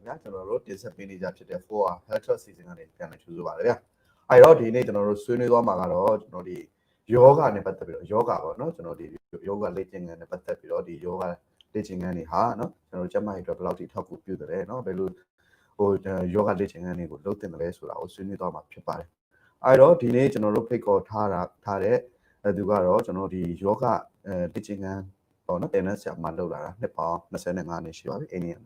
Yeah, general discipline is for health season and it can choose about it. I wrote in it, soon as Magaro, the yoga and a yoga or not, the yoga leading and a patapio, the yoga teaching any ha, no, Jamaica drop out it talk with you the no, Belu or yoga teaching any good look in the rest without soon as I wrote in it, pick or tare, Dugaro, the yoga teaching and or not in a Mandula, Nepal, Nasenanga, she was any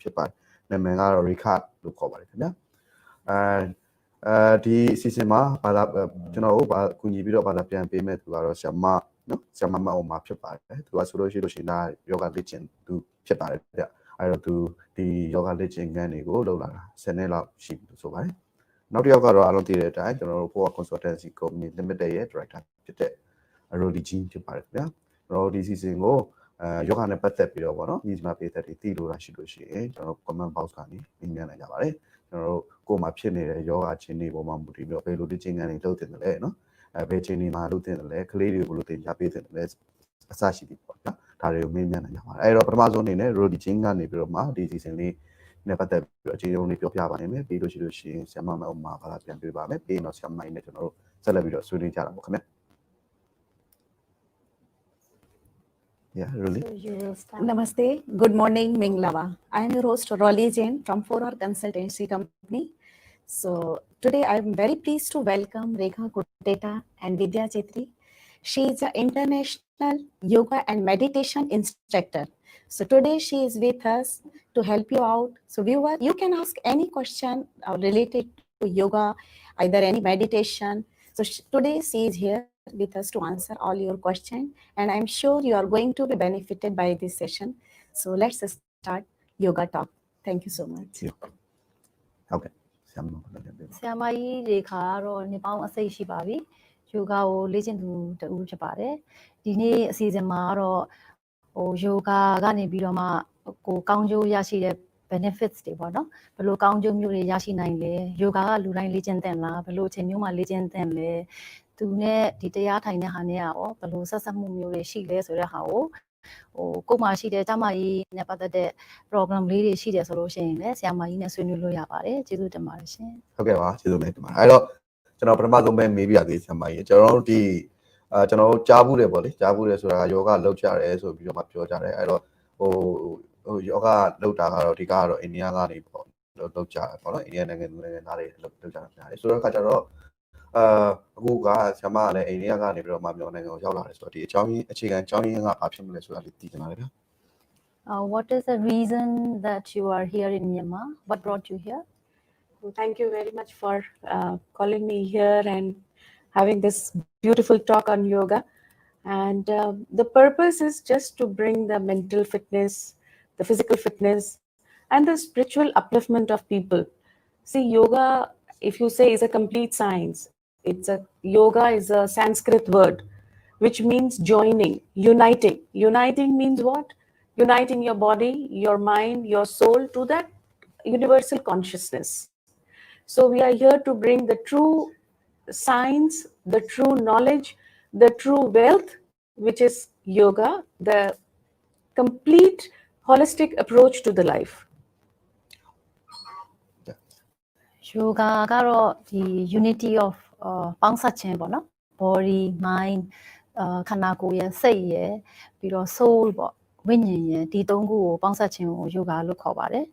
Pipa, Nemanga Rika, look over it. And the system, Kunibiro Palapian payment to our Shama, no, Samama or Mapapa, to us Roshina, yoga legend to Chapa. I wrote to the yoga legend and go, Senela, sheep to survive. Not yoga around the time, for consultancy company limited right after a road gene to part. Yeah, road is saying, oh, yoga and a patapio, no, he's my pay 30 to Rashidoshi, common house candy, Indian and Yavare, go my chin, yoga chini, woman, but you pay looting and it in the leg, no, a bechini, my lutin, the leg, lady looting, Japit, let's Sashi, Tario Minion and Yavare. I wrote Amazon in a road chinga, Nibroma, this is only. Never that only Piopiava, maybe Doshi, Samama, Mavalapian Biba, maybe not some mind to celebrate Sweden Jaramo. Yeah, really. So you will start. Namaste. Good morning, Minglava. I am your host, Rolly Jain from 4R Consultancy Company. So today I am very pleased to welcome Rekha Khunteta and Vidya Chetri. She is an international yoga and meditation instructor. So today she is with us to help you out. So viewer, you can ask any question related to yoga, either any meditation. So today she is here with us to answer all your questions. And I'm sure you are going to be benefited by this session. So let's start yoga talk. Thank you so much. Okay. ဆရာမကြီးတွေကကတော့နေပေါင်းအစိတ်ရှိပါပြီ။ယောဂါကိုလေ့ကျင့်သူတူဖြစ်ပါတယ်။ဒီနေ့အစီအစဉ်မှာကတော့ယောဂါကနေပြီးတော့မှကိုကောင်းကျိုးရရှိတဲ့ benefits တွေပေါ့နော်။ဘယ်လိုကောင်းကျိုးမျိုးတွေရရှိနိုင်လဲ။ယောဂါကလူတိုင်းလေ့ကျင့်သင့်လား။ဘယ်လိုအချိန်မျိုးမှာလေ့ကျင့်သင့်လဲ။သူနဲ့ဒီတရားထိုင်တဲ့ဟာနဲ့ရောဘယ်လိုဆက်ဆက်မှုမျိုးတွေရှိလဲဆိုတဲ့ဟာကိုကိုယ်မှာရှိတဲ့ကျမကြီးနဲ့ပတ်သက်တဲ့ program လေးတွေရှိတယ်ဆိုလို့ရှိရင်လည်းဆရာမကြီးနဲ့ဆွေးနွေးလို့ရပါတယ်ကျေးဇူးတင်ပါတယ်ရှင်ဟုတ်ကဲ့ပါကျေးဇူးတင်ပါတယ်အဲ့တော့ကျွန်တော်ပထမဆုံးပဲမေးပြရသေးဆရာမကြီးကျွန်တော်တို့ဒီကျွန်တော်တို့ကြားဘူးတယ်ပေါ့လေကြားဘူးတယ်ဆိုတာကယောဂလောက်ကြတယ်ဆိုပြီးတော့မှပြောကြတယ်အဲ့တော့ယောဂလောက်တာကတော့ဒီကတော့အိန္ဒိယကနေပေါ့လောက်ကြတယ်ပေါ့နော်အိန္ဒိယနိုင်ငံသူနိုင်ငံသားတွေလောက်ကြတာများတယ်ဆိုတော့အခါကျတော့အခုကဆရာမကလည်းအိန္ဒိယကနေပြီးတော့မှမြန်မာနိုင်ငံကိုရောက်လာတယ်ဆိုတော့ဒီအကြောင်းကြီးအခြေခံအကြောင်းရင်းကဘာဖြစ်မလဲဆိုတာလေးသိချင်ပါတယ်ဗျာWhat is the reason that you are here in Myanmar? What brought you here? Well, thank you very much for calling me here and having this beautiful talk on yoga. And the purpose is just to bring the mental fitness, the physical fitness, and the spiritual upliftment of people. See, yoga, if you say, is a complete science. Yoga is a Sanskrit word, which means joining, uniting. Uniting means what? Uniting your body, your mind, your soul to that universal consciousness. So we are here to bring the true science, the true knowledge, the true wealth, which is yoga, the complete holistic approach to the life. Yoga ကတော့ဒီ unity of ပေါင်းစပ်ခြင်းပေါ့နော် body mind ခန္ဓာကိုယ်ရဲ့စိတ်ရဲ့ပြီးတော့ soul ပေါ့ဝိညာဉ်ရဲ့ဒီသုံးခုကိုပေါင်းစပ်ခြင်းကို yoga လို့ခေါ်ပါတယ်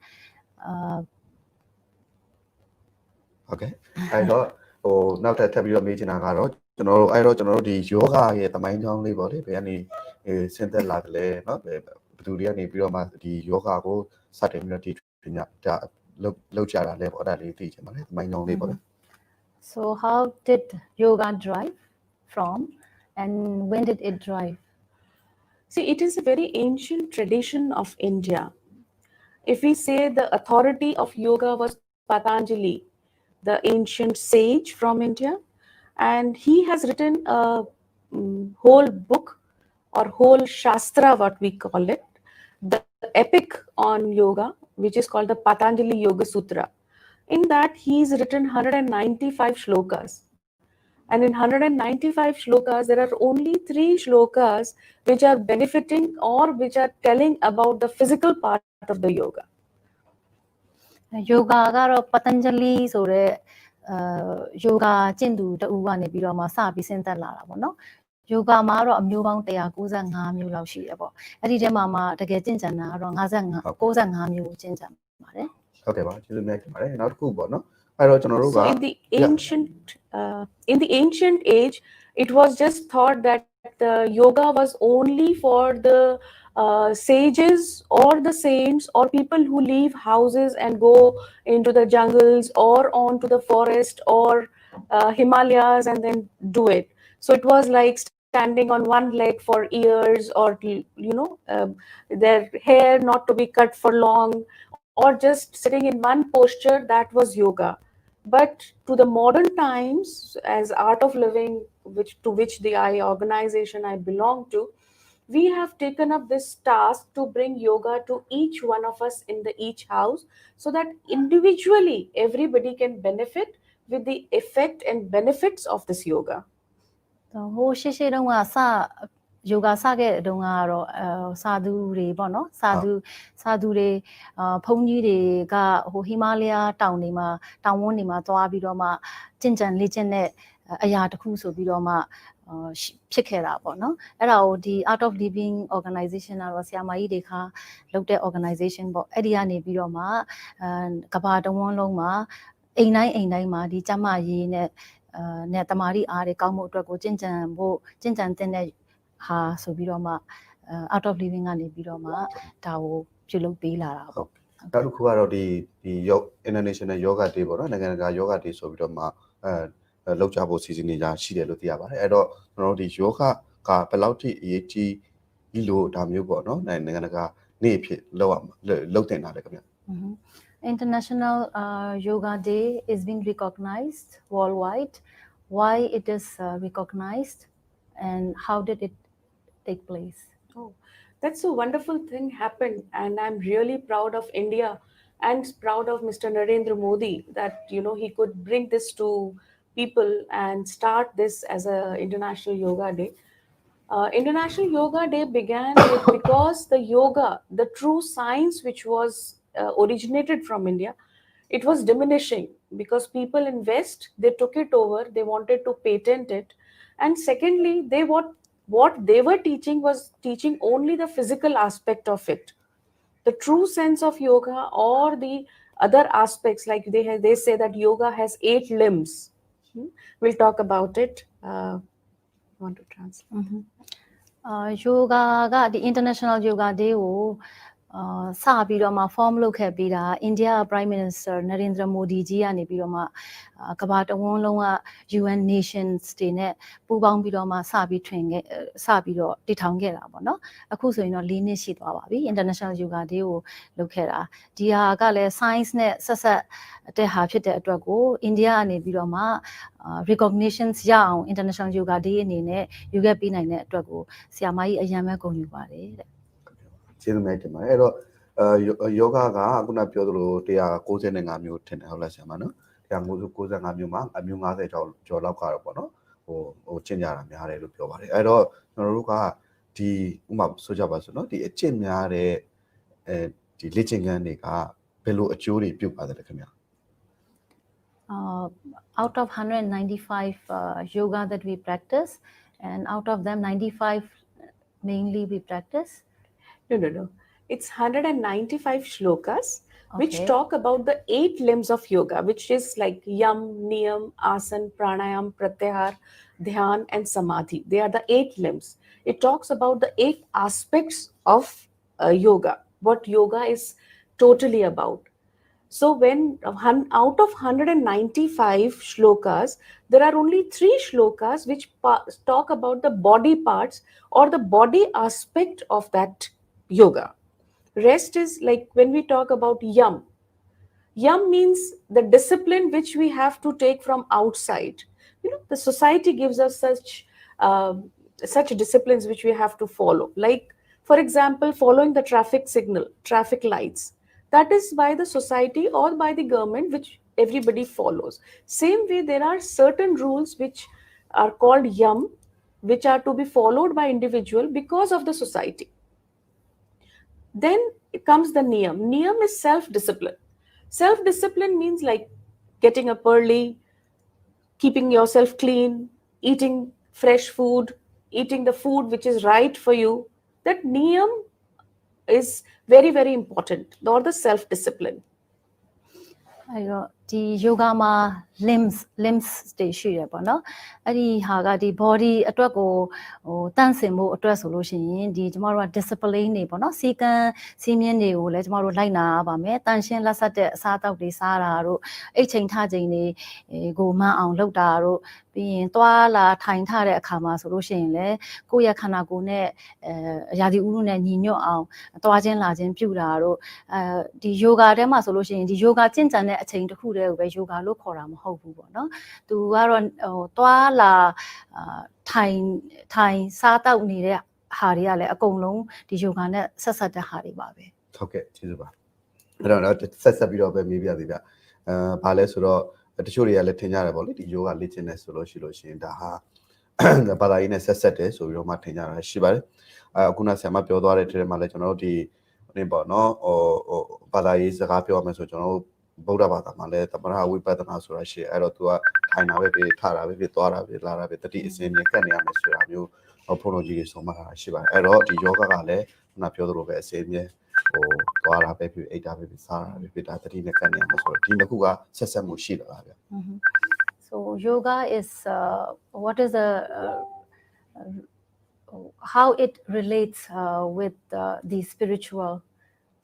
ဟုတ်ကဲ့အဲ့တော့နောက်ထပ်ပြီးတော့မေးချင်တာကတော့ကျွန်တော်တို့ဒီ yoga ရဲ့သမိုင်းကြောင်းလေးပေါ့လေဘယ်ကနေဆင်းသက်လာတယ်လဲเนาะဘယ်သူတွေကနေပြီးတော့မှဒီ yoga ကိုစတင်ပြီးတော့ဒီပညာလောက်ကြတာလဲပေါ့အဲ့ဒါလေးသိချင်ပါတယ်သမိုင်းကြောင်းလေးပေါ့လေ So how did yoga drive from and when did it drive? See, it is a very ancient tradition of India. If we say the authority of yoga was Patanjali, the ancient sage from India, and he has written a whole book or whole shastra, what we call it, the epic on yoga, which is called the Patanjali Yoga Sutra. In that, he's written 195 shlokas. And in 195 shlokas, there are only 3 shlokas which are benefiting or which are telling about the physical part of the yoga. yoga ကတော့ Patanjali ဆိုတဲ့ yoga ကျင့်သူတဦးကနေပြီးတော့မှစပြီးဆင်းသက်လာတာပေါ့နော် yoga မှာတော့အမျိုးပေါင်း195မျိုးလောက်ရှိတယ်ပေါ့အဲ့ဒီထဲမှာမှတကယ်ကျင့်ကြံတာကတော့95မျိုးကျင့်ကြံပါတယ် ဟုတ်ကဲ့ပါကျေးဇူးများတင်ပါတယ်နောက်တစ်ခုပေါ့နော်အဲ့တော့ကျွန်တော်တို့က So in the ancient age, it was just thought that the yoga was only for the sages or the saints or people who leave houses and go into the jungles or onto the forest or Himalayas and then do it. So it was like standing on one leg for years, or their hair not to be cut for long, or just sitting in one posture. That was yoga. But to the modern times, as Art of Living, to which the organization I belong to, we have taken up this task to bring yoga to each one of us in each house, so that individually everybody can benefit with the effect and benefits of this yoga. ဟိုရှေ့တုန်းကစ yoga စခဲ့တုန်းကတော့စာသူတွေပေါ့နော်စာသူတွေဘုန်းကြီးတွေကဟိုဟိမာလယာတောင်တွေမှာတောင်ဝန်းတွေမှာသွားပြီးတော့မှကျင့်ကြံလေ့ကျင့်တဲ့အရာတစ်ခုဆိုပြီးတော့မှဖြစ်ခဲ့တာပေါ့နော်အဲ့ဒါကိုဒီ Art of Living organization ကတော့ဆရာမကြီးတွေခါလုပ်တဲ့ organization ပေါ့အဲ့ဒီကနေပြီးတော့မှကဘာတဝန်းလုံးမှာအိမ်တိုင်းမှာဒီကျမရေးနဲ့တမာရီအားတွေကောင်းမှုအတွက်ကိုကျင့်ကြံတဲ့ဟာဆိုပြီးတော့မှ Art of Living ကနေပြီးတော့မှဒါကိုပြုလုပ်ပေးလာတာပေါ့နောက်တစ်ခုကတော့ဒီ International Yoga Day ပေါ့နော်နိုင်ငံတကာ Yoga Day ဆိုပြီးတော့မှလောက်ကြဖို့စီစဉ်နေကြရှိတယ်လို့သိရပါတယ်အဲ့တော့ကျွန်တော်တို့ဒီ yoga ကဘယ်လောက်ထိအရေးကြီးလို့ဒါမျိုးပေါ့နော်နိုင်ငံတကာနေ့အဖြစ်လောက်တင်တာလေခင်ဗျ International Yoga Day is being recognized worldwide. Why it is recognized and how did it take place? Oh, that's a wonderful thing happened, and I'm really proud of India and proud of Mr. Narendra Modi that he could bring this to people and start this as a International Yoga Day. International Yoga Day began because the true science which was originated from India, it was diminishing because people in West, they took it over, they wanted to patent it, and secondly, what they were teaching was teaching only the physical aspect of it. The true sense of yoga or the other aspects, like they say that yoga has 8 limbs. We'll talk about it. Want to translate? Yoga ကဒီ International Yoga Day ကိုစပြီးတော့မှ form လုပ်ခဲ့ပြီးတာ India Prime Minister Narendra Modi ကြီးကနေပြီးတော့မှကမ္ဘာတဝန်းလုံးက UN Nations တွေနဲ့ပူးပေါင်းပြီးတော့မှစပြီးတော့တည်ထောင်ခဲ့တာပေါ့နော်အခုဆိုရင်တော့4နှစ်ရှိသွားပါပြီ International Yoga Day ကိုလုပ်ခဲ့တာဒီဟာကလည်း science နဲ့ဆက်တဲ့ဟာဖြစ်တဲ့အတွက်ကို India ကနေပြီးတော့မှ recognitions ရအောင် International Yoga Day အနေနဲ့ယူခဲ့ပေးနိုင်တဲ့အတွက်ကိုဆရာမကြီးအရင်ပဲဂုဏ်ယူပါတယ်တဲ့ကျေးဇူးများတင်ပါတယ်အဲ့တော့ယောဂကခုနပြောသလို195မျိုးထင်တယ်ဟုတ်လားဆရာမနော်195မျိုးမှာအမျိုး50ကျော်လောက်ကတော့ပေါ့နော်ဟိုကျင့်ကြတာများတယ်လို့ပြောပါတယ်အဲ့တော့ကျွန်တော်တို့ကဒီဥမာဆိုကြပါစို့နော်ဒီအကျင့်များတဲ့ဒီလေ့ကျင့်ခန်းတွေကဘယ်လိုအကျိုးတွေပြုတ်ပါတယ်လဲခင်ဗျာout of 195 yoga that we practice and out of them 95 mainly we practice No. It's 195 shlokas, which talk about the 8 limbs of yoga, which is like yam, niyam, asan, pranayam, pratyahar, dhyan, and samadhi. They are the 8 limbs. It talks about the 8 aspects of yoga, what yoga is totally about. So when out of 195 shlokas, there are only 3 shlokas which talk about the body parts or the body aspect of that yoga. Rest is like when we talk about yam. Yam means the discipline which we have to take from outside. The society gives us such disciplines which we have to follow. Like, for example, following the traffic lights. That is by the society or by the government, which everybody follows. Same way, there are certain rules which are called yam, which are to be followed by individual because of the society. Then comes the niyam. Niyam is self-discipline. Self-discipline means like getting up early, keeping yourself clean, eating fresh food, eating the food which is right for you. That niyam is very, very important, or the self-discipline. အဲ့တော့ဒီ yoga မှာ limbs တွေရှိရပေါ့နော်အဲ့ဒီဟာကဒီ body အတွက်ကိုဟိုတန့်စင်မှုအတွက်ဆိုလို့ရှိရင်ဒီကျမတို့က discipline တွေပေါ့နော်စီကံစီမင်းတွေကိုလည်းကျမတို့လိုက်နာရပါမယ်တန်ရှင်းလက်ဆက်တဲ့အစားအသောက်တွေစားတာတို့အိတ်ချိန်ထချိန်တွေကိုမှန်အောင်လုပ်တာတို့ပြီးရင်သွားလာထိုင်ထတဲ့အခါမှာဆိုလို့ရှိရင်လည်းကိုယ့်ရဲ့ခန္ဓာကိုယ်နဲ့ရာသီဥတုနဲ့ညီညွတ်အောင်သွားခြင်းလာခြင်းပြုတာတို့ဒီ yoga ထဲမှာဆိုလို့ရှိရင်ဒီ yoga ကျင့်ကြံတဲ့အချိန်တစ်ခုတည်းကိုပဲ yoga လို့ခေါ်တာမဟုတ်ဘူးပေါ့နော်သူကတော့သွားလာထိုင်စားတောက်နေတဲ့ဟာတွေကလည်းအကုန်လုံးဒီ yoga နဲ့ဆက်ဆက်တဲ့ဟာတွေပါပဲဟုတ်ကဲ့ကျေးဇူးပါအဲ့တော့ဆက်ပြီးတော့ပဲမေးပြသေးဗျဘာလဲဆိုတော့တချို့တွေကလည်းထင်ကြတယ်ပေါ့လေဒီ yoga လေ့ကျင့်နေဆိုလို့ရှိရင်ဒါဟာဘာသာရေးနဲ့ဆက်တယ်ဆိုပြီးတော့မှထင်ကြတာရှိပါတယ်အခုနဆရာမပြောသွားတဲ့ထဲမှာလည်းကျွန်တော်တို့ဒီနေပေါ့နော်ဘာသာရေးစကားပြောရမယ်ဆိုကျွန်တော်တို့ဗုဒ္ဓဘာသာမှာလည်းသမထဝိပဿနာဆိုတာရှိအဲ့တော့ तू ကထိုင်တာပဲပြီးထတာပဲပြီးသွားတာပဲလာတာပဲတတိအစင်းမြကတ်နေရမယ်ဆိုတာမျိုးဘုန်းတော်ကြီးတွေဆုံးမတာရှိပါတယ်အဲ့တော့ဒီ yoga ကလည်းခုနပြောသလိုပဲအစင်းမြသွားတာပဲပြီးအိတ်တာပဲပြီးစားတာပဲပြီးဒါတတိနဲ့ကတ်နေရမယ်ဆိုတော့ဒီနှစ်ခုကဆက်ဆက်မှုရှိတာပါဗျ So yoga is what is how it relates with the spiritual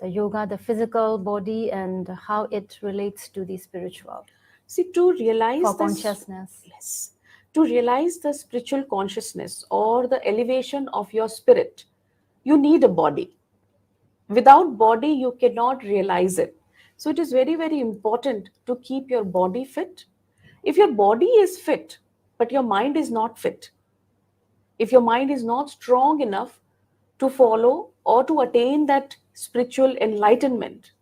the yoga the physical body and how it relates to the spiritual See, to realize for consciousness yes to realize the spiritual consciousness or the elevation of your spirit you need a body without body you cannot realize it so it is very, very important to keep your body fit if your body is fit but your mind is not fit if your mind is not strong enough to follow or to attain that spiritual enlightenment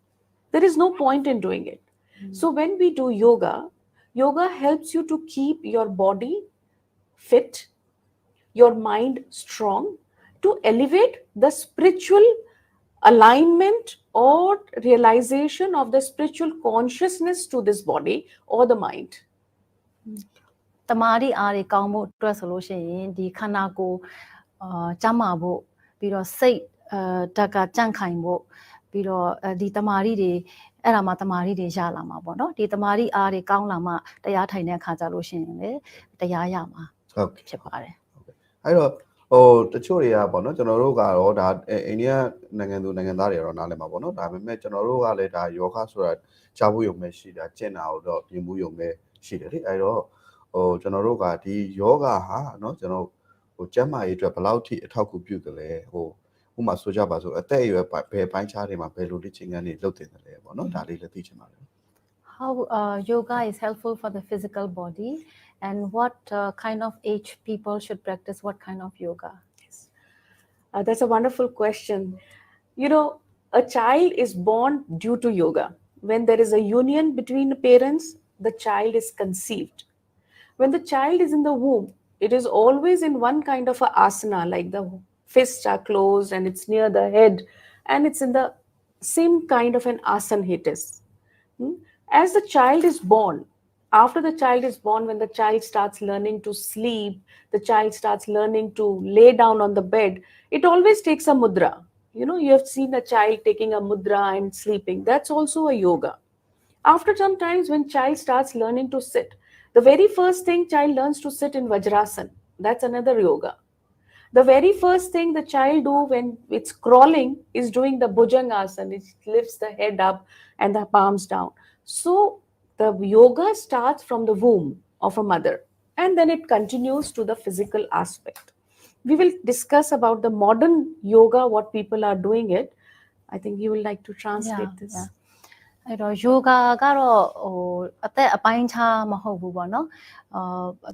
there is no point in doing it so when we do yoga helps you to keep your body fit your mind strong to elevate the spiritual alignment or realization of the spiritual consciousness to this body or the mind တမာတိအားတွေကောင်းဖို့အတွက်ဆိုလို့ရှိရင်ဒီခန္ဓာကိုယ်ကျန်းမာဖို့ပြီးတော့စိတ်ဓာတ်ကကြန့်ခိုင်ဖို့ပြီးတော့ဒီတမာတိတွေအဲ့ဒါမှတမာတိတွေရလာမှာပေါ့နော်ဒီတမာတိအားတွေကောင်းလာမှတရားထိုင်တဲ့အခါကျလို့ရှိရင်လေတရားရမှာဟုတ်ဖြစ်ပါတယ်အဲ့တော့တချို့တွေကပေါ့နော်ကျွန်တော်တို့ကတော့ဒါအိန္ဒိယနိုင်ငံသူနိုင်ငံသားတွေတော့နားလည်မှာပေါ့နော်ဒါပေမဲ့ကျွန်တော်တို့ကလည်းဒါယောဂဆိုတာကြားဖို့ရုံပဲရှိတာကျင့်တာတော့ပြင်မှုရုံပဲရှိတယ်လေအဲ့တော့ကျွန်တော်တို့ကဒီယောဂဟာเนาะကျွန်တော်ကျန်းမာရေးအတွက်ဘယ်လောက်ထိအထောက်အကူပြုတယ်လဲဥပမာဆိုကြပါစို့အသက်အရွယ်ဘယ်ပိုင်းခြားတွေမှာဘယ်လိုလေ့ကျင့်ခန်းတွေလုပ်တင်တယ်လဲပေါ့နော်ဒါလေးလည်းသိချင်ပါတယ် How yoga is helpful for the physical body and what kind of age people should practice what kind of yoga yes. That's a wonderful question you know a child is born due to yoga when there is a union between the parents the child is conceived when the child is in the womb it is always in one kind of a asana like the fists are closed and it's near the head and it's in the same kind of an asana it is as the child is born after the child is born when the child starts learning to sleep the child starts learning to lay down on the bed it always takes a mudra you know you have seen a child taking a mudra and sleeping that's also a yoga after some times when child starts learning to sit the very first thing child learns to sit in Vajrasana that's another yoga the very first thing the child do when it's crawling is doing the bhujangasana it lifts the head up and the palms down so the yoga starts from the womb of a mother and then it continues to the physical aspect we will discuss about the modern yoga what people are doing it I think you will like to translate thisအဲ့တော့ yoga ကတော့အသက်အပိုင်းခြားမဟုတ်ဘူးပေါ့နော်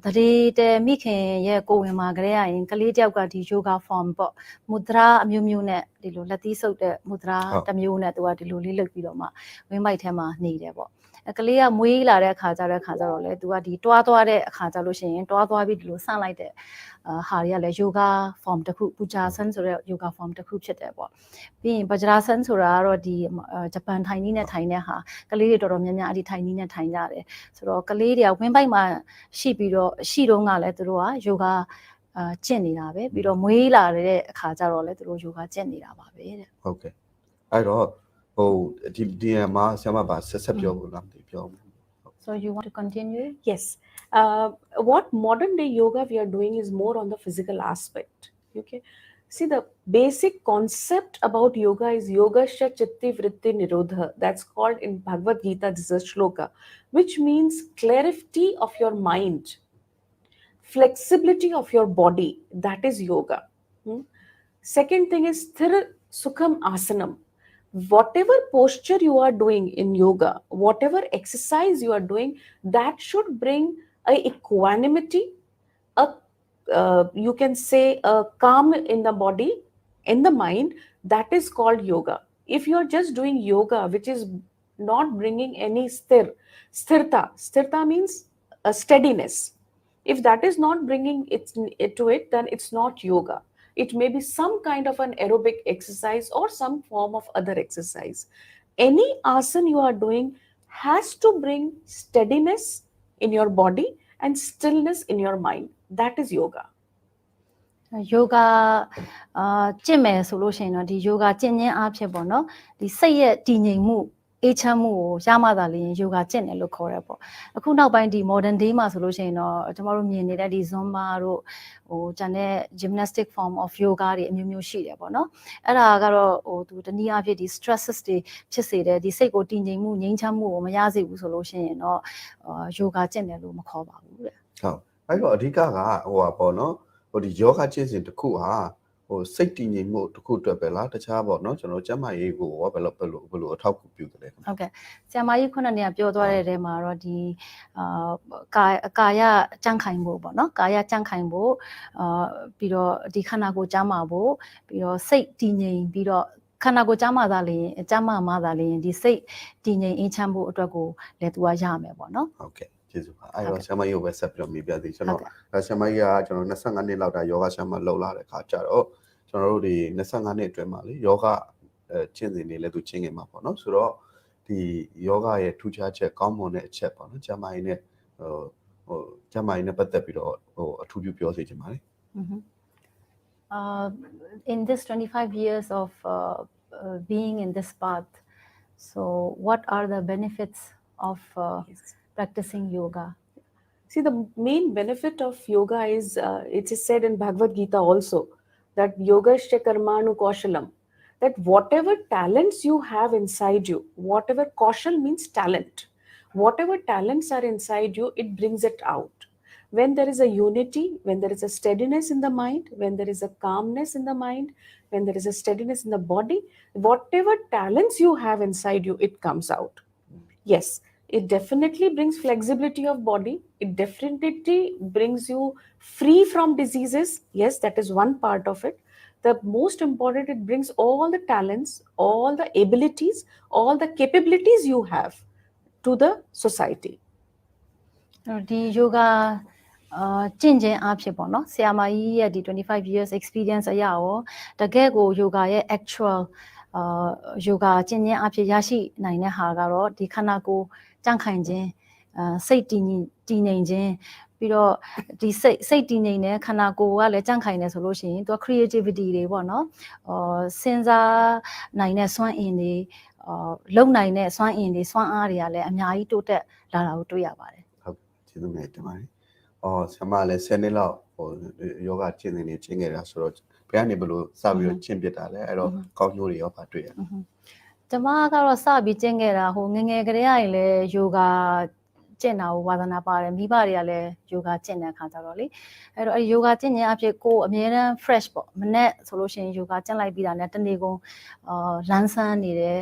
တရေတဲမိခင်ရဲ့ကိုယ်ဝင်မှာကြရရင်ကလေးတယောက်ကဒီ yoga form ပေါ့မုဒရာအမျိုးမျိုးနဲ့ဒီလိုလက်သီးဆုပ်တဲ့မုဒရာတစ်မျိုးနဲ့သူကဒီလိုလေးလုပ်ပြီးတော့မှဝင်းမိုက်ထဲမှာနေတယ်ပေါ့ကလေးကမွေးလာတဲ့အခါကျတော့လေသူကဒီတွားသွားတဲ့အခါကျလို့ရှိရင်တွားသွားပြီးဒီလိုဆန့်လိုက်တဲ့ဟာတွေကလည်း yoga form တစ်ခု Vajrasana ဆိုတဲ့ yoga form တစ်ခုဖြစ်တယ်ပေါ့ပြီးရင် Vajrasana ဆိုတာကတော့ဒီဂျပန်ထိုင်နည်းနဲ့ထိုင်တဲ့ တဲ့ဟာကလေးတွေတော်တော်များများအဲ့ဒီထိုင်နည်းနဲ့ထိုင်ကြတယ်ဆိုတော့ကလေးတွေကဝင်းပိုက်မှာရှိပြီးတော့ရှိတော့ကလည်းသူတို့က yoga ကျင့်နေတာပဲပြီးတော့မွေးလာတဲ့အခါကျတော့လည်းသူတို့ yoga ကျင့်နေတာပါပဲတဲ့ ဟုတ်ကဲ့အဲ့တော့ဟိုဒီမှာဆရာမပါဆက်ပြောဖို့လားမသိပြော So you want to continue? Yes. What modern day yoga we are doing is more on the physical aspect. Okay. See, the basic concept about yoga is yogasya chitti vritti nirodha. That's called in Bhagavad Gita, this is a shloka, which means clarity of your mind, flexibility of your body. That is yoga. Second thing is sthira sukham asanam. Whatever posture you are doing in yoga, whatever exercise you are doing, that should bring a equanimity, you can say a calm in the body, in the mind. That is called yoga. If you are just doing yoga which is not bringing any sthirta means a steadiness. If that is not bringing it to it, then it's not yoga. It may be some kind of an aerobic exercise or some form of other exercise. Any asana you are doing has to bring steadiness in your body and stillness in your mind. That is yoga. Yoga ကျင့်မယ်ဆိုလို့ရှိရင်တော့ဒီ yoga ကျင့်ခြင်းအဖြစ်ပေါ့နော်ဒီစိတ်ရဲ့တည်ငြိမ်မှုအေးချမ်းမှုကိုရမှသာလျှင် yoga ကျင့်တယ်လို့ခေါ်ရပေါ့အခုနောက်ပိုင်းဒီ modern day မှာဆိုလို့ရှိရင်တော့ကျမတို့မြင်နေတဲ့ဒီ zumba တို့ဟိုကျန်တဲ့ gymnastic form of yoga တွေအမျိုးမျိုးရှိတယ်ပေါ့နော်အဲ့ဒါကတော့ဟိုသူတနည်းအားဖြင့်ဒီ stresses တွေဖြစ်စေတယ်ဒီစိတ်ကိုတည်ငြိမ်မှုငြိမ်းချမ်းမှုကိုမရစေဘူးဆိုလို့ရှိရင်တော့ yoga ကျင့်တယ်လို့မခေါ်ပါဘူးတဲ့ဟုတ်အဲ့တော့အဓိကကဟိုပါပေါ့နော်ဟိုဒီ yoga ကျင့်စဉ်တစ်ခုဟာဟိုစိတ်တည်ငြိမ်မှုတစ်ခုအတွက်ပဲလားတခြားပေါ့နော်ကျွန်တော်ကျန်းမာရေးကိုဘယ်လိုအထောက်အကူပြုတယ်လဲဟုတ်ကဲ့ဆရာမကြီးခုနကပြောသွားတဲ့ထဲမှာတော့ဒီကာယကြံ့ခိုင်ဖို့ပေါ့နော်ကာယကြံ့ခိုင်ဖို့ပြီးတော့ဒီခန္ဓာကိုယ်ကျန်းမာဖို့ပြီးတော့စိတ်တည်ငြိမ်ပြီးတော့ခန္ဓာကိုယ်ကျန်းမာသာလျင်ကျန်းမာမှသာလျင်ဒီစိတ်တည်ငြိမ်အေးချမ်းဖို့အတွက်ကိုလည်းသူကရမယ်ပေါ့နော်ဟုတ်ကဲ့ကျေးဇူးပါအဲ့တော့ဆရာမကြီးကိုပဲဆက်ပြီးတော့မေးပြသေးကျွန်တော်ဆရာမကြီးကကျွန်တော်25နှစ်လောက်တာယောဂဆရာမလောက်လာတဲ့ခါကျတော့ကျွန်တော်တို့ဒီ25နှစ်အတွင်းမှာလေယောဂကျင့်စဉ်တွေလည်းသူကျင့်ခဲ့မှာပေါ့နော်ဆိုတော့ဒီယောဂရဲ့ထူးခြားချက်ကောင်းမွန်တဲ့အချက်ပေါ့နော်ကျမကြီးနဲ့ကျမကြီးနဲ့ပတ်သက်ပြီးတော့အထူးပြုပြောစေချင်ပါတယ်in this 25 years of being in this path so what are the benefits of practicing yoga See, the main benefit of yoga is it is said in Bhagavad Gita also that yogasya karmanu kaushalam, that whatever talents you have inside you, whatever kaushal means talent, whatever talents are inside you, it brings it out. When there is a unity, when there is a steadiness in the mind, when there is a calmness in the mind, when there is a steadiness in the body, whatever talents you have inside you, it comes out. Yes, it definitely brings flexibility of body. It definitely brings you free from diseases. Yes, that is one part of it. The most important, it brings all the talents, all the abilities, all the capabilities you have to the society. The yoga ကျင့်ခြင်းအဖြစ်ပေါ့နော်ဆရာမကြီးရဲ့ဒီ25 years experience အရရောတကယ်ကို yoga ရဲ့ actual yoga ကျင့်ခြင်းအဖြစ်ရရှိနိုင်တဲ့ဟာကတော့ဒီခန္ဓာကိုယ်ကြံ့ခိုင်ခြင်းစိတ်တည်ငြိမ်ခြင်းပြီးတော့ဒီစိတ်တည်ငြိမ်တဲ့ခန္ဓာကိုယ်ကလည်းကြံ့ခိုင်နေဆိုလို့ရှိရင်သူက creativity တွေပေါ့နော်စဉ်းစားနိုင်တဲ့စွမ်းအင်တွေလုံနိုင်တဲ့စွမ်းအင်တွေစွမ်းအားတွေကလည်းအများကြီးတိုးတက်လာတာကိုတွေ့ရပါတယ်ဟုတ်ကျေးဇူးများတင်ပါတယ်ဆရာမလည်း10နှစ်လောက်ယောဂကျင့်နေကျင့်ခဲ့တာဆိုတော့ဘယ်ကနေဘလို့စပြီးတော့ကျင့်ပြတာလဲအဲ့တော့ကောင်းကျိုးတွေရောပါတွေ့ရကျမကတော့စပြီးကျင့်ခဲ့တာဟိုငငယ်ကလေးကလည်း yoga ကျင့်တာကိုဝါသနာပါတယ်မိဘတွေကလည်း yoga ကျင့်တဲ့အခါကျတော့လေအဲ့တော့အဲ့ yoga ကျင့်ခြင်းအဖြစ်ကိုအမြဲတမ်း fresh ပေါ့မနေ့ဆိုလို့ရှိရင် yoga ကျင့်လိုက်ပြီးတာနဲ့တနေ့ကုန်လန်းဆန်းနေတယ်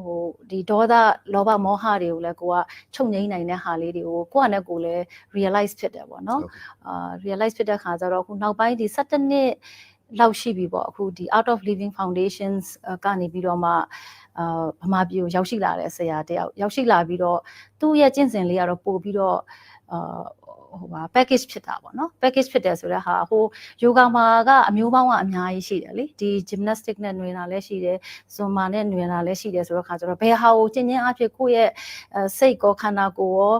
ဟိုဒီဒေါသလောဘမောဟတွေကိုလည်းကိုကချုပ်ငြိမ်းနိုင်တဲ့ဟာလေးတွေကိုကိုကနဲ့ကိုလည်း realize ဖြစ်တယ်ပေါ့နော်realize ဖြစ်တဲ့အခါကျတော့အခုနောက်ပိုင်းဒီ17နှစ်လောက်ရှိပြီပေါ့အခုဒီ Out of Living Foundations ကနေပြီးတော့မှဗမာပြည်ကိုရောက်ရှိလာတဲ့ဆရာတယောက်ရောက်ရှိလာပြီးတော့သူ့ရဲ့ကျင့်စဉ်လေးကတော့ပို့ပြီးတော့ package ဖြစ်တာပေါ့နော် package ဖြစ်တယ်ဆိုတဲ့ဟာဟို yoga မှာကအမျိုးပေါင်းကအများကြီးရှိတယ်လေဒီ gymnastic နဲ့နွေတာလည်းရှိတယ် zumba နဲ့နွေတာလည်းရှိတယ်ဆိုတော့ခါကျတော့ဘယ်ဟာကိုကျင့်ချင်းအဖြစ်ကိုယ့်ရဲ့စိတ်ကောခန္ဓာကိုယ်ရော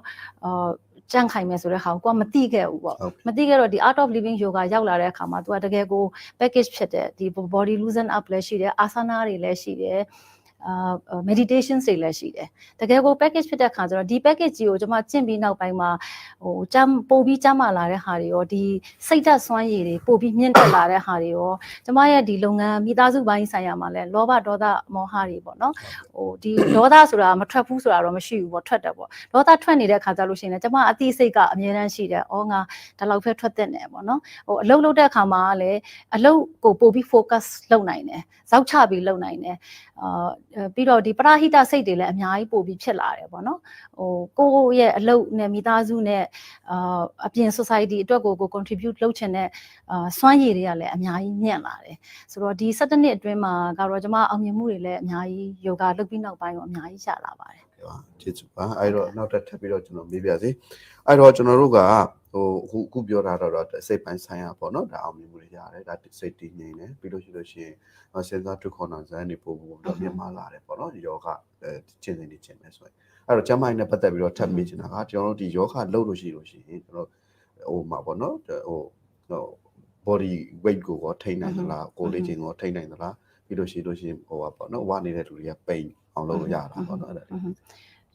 ကြန့်ခိုင်မယ်ဆိုတဲ့ဟာကိုမသိခဲ့ဘူးပေါ့မသိခဲ့တော့ဒီ art of living yoga ရောက်လာတဲ့အခါမှာ तू တကယ်ကို package ဖြစ်တယ်ဒီ body loosen up လည်းရှိတယ် asana တွေလည်းရှိတယ်meditation တွေလည်းရှိတယ်တကယ်ကို package ဖြစ်တဲ့ခါကျတော့ဒီ package ကြီးကိုကျွန်မကျင့်ပြီးနောက်ပိုင်းမှာဟိုပို့ပြီးကျမ်းမာလာတဲ့ဟာတွေရောဒီစိတ်ဓာတ်စွမ်းရည်တွေပို့ပြီးမြင့်တက်လာတဲ့ဟာတွေရောကျွန်မရဲ့ဒီလုပ်ငန်းမိသားစုပိုင်းဆိုင်ရာမှာလည်းလောဘဒေါသမောဟတွေပေါ့နော်ဟိုဒီဒေါသဆိုတာမထွက်ဘူးဆိုတာတော့မရှိဘူးပေါ့ထွက်တယ်ပေါ့ဒေါသထွက်နေတဲ့ခါကျလို့ရှိရင်လည်းကျွန်မအသိစိတ်ကအမြဲတမ်းရှိတယ်ဩငါဒါလောက်ပဲထွက်တဲ့နယ်ပေါ့နော်ဟိုအလုပ်လုပ်တဲ့အခါမှာလည်းအလုပ်ကိုပို့ပြီး focus လုပ်နိုင်တယ်ဇောက်ချပြီးလုပ်နိုင်တယ်ပြီးတော့ဒီပရဟိတစိတ်တွေလည်းအများကြီးပို့ပြီးဖြစ်လာတယ်ပေါ့နော်ဟိုကိုယ့်ရဲ့အလုပ်နဲ့မိသားစုနဲ့အပြင် society အတွက်ကို contribute လုပ်ချင်တဲ့စွမ်းရည်တွေကလည်းအများကြီးမြင့်လာတယ်ဆိုတော့ဒီ17နှစ်အတွင်းမှာကတော့ကျွန်မအောင်မြင်မှုတွေလည်းအများကြီး yoga လုပ်ပြီးနောက်ပိုင်းတော့အများကြီးရလာပါတယ်ဟုတ်ကျေးဇူးပါအဲ့တော့နောက်တစ်ထပ်ပြီးတော့ကျွန်တော်မေးပြစီအဲ့တော့ကျွန်တော်တို့ကဟိုအခုပြောတာတော့စိတ်ပိုင်းဆိုင်ရာပေါ့နော်ဒါအောင်မြင်မှုတွေရတယ်ဒါစိတ်တည်ငြိမ်တယ်ပြီးလို့ရှိရင်စဉ်းစားထုခေါ်နာဇန်နေပို့ဖို့တော့မြင်မာလာတယ်ပေါ့နော်ဒီယောဂကျင့်စဉ်တွေကျင့်မယ်ဆိုရင်အဲ့တော့ကျမ်းမာရေးနဲ့ပတ်သက်ပြီးတော့ထပ်မေးချင်တာကကျွန်တော်တို့ဒီယောဂလုပ်လို့ရှိရင်ကျွန်တော်ဟိုမှာပေါ့နော်ဟို body weight ကိုထိန်းနိုင်သလားကိုယ်လေးချင်းကိုထိန်းနိုင်သလားပြီးလို့ရှိရင်ဟိုပါပေါ့နော်ဝါနေတဲ့လူတွေကပိန်အောင်လုပ်လို့ရတာပေါ့နော်အဲ့ဒါ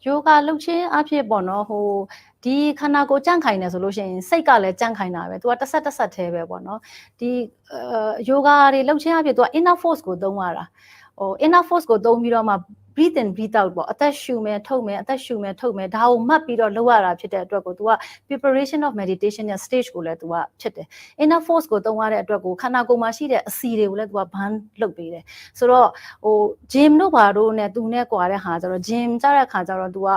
yoga လုပ်ခြင်းအဖြစ်ပေါ့နော်ဟိုဒီခန္ဓာကိုယ်ကြန့်ခိုင်နေဆိုလို့ရှိရင်စိတ်ကလည်းကြန့်ခိုင်တာပဲ तू ကတစ်ဆက်သေးပဲပေါ့နော်ဒီyoga တွေလုပ်ခြင်းအဖြစ် तू က inner force ကိုသုံးရတာဟို inner force ကိုသုံးပြီးတော့မှ breathe in breathe out ပေါ့အသက်ရှူမယ်ထုတ်မယ်အသက်ရှူမယ်ထုတ်မယ်ဒါကိုမှတ်ပြီးတော့လုပ်ရတာဖြစ်တဲ့အတွက်ကို तू က preparation of meditation ရဲ့ stage ကိုလည်း तू ကဖြစ်တယ် inner force ကိုသုံးရတဲ့အတွက်ကိုခန္ဓာကိုယ်မှာရှိတဲ့အစီတွေကိုလည်း तू က burn လုပ်ပေးတယ်ဆိုတော့ဟို gym တို့ဘာတို့နဲ့ तू နဲ့ကွာတဲ့ဟာကျတော့ gym ကြတဲ့ခါကျတော့ तू က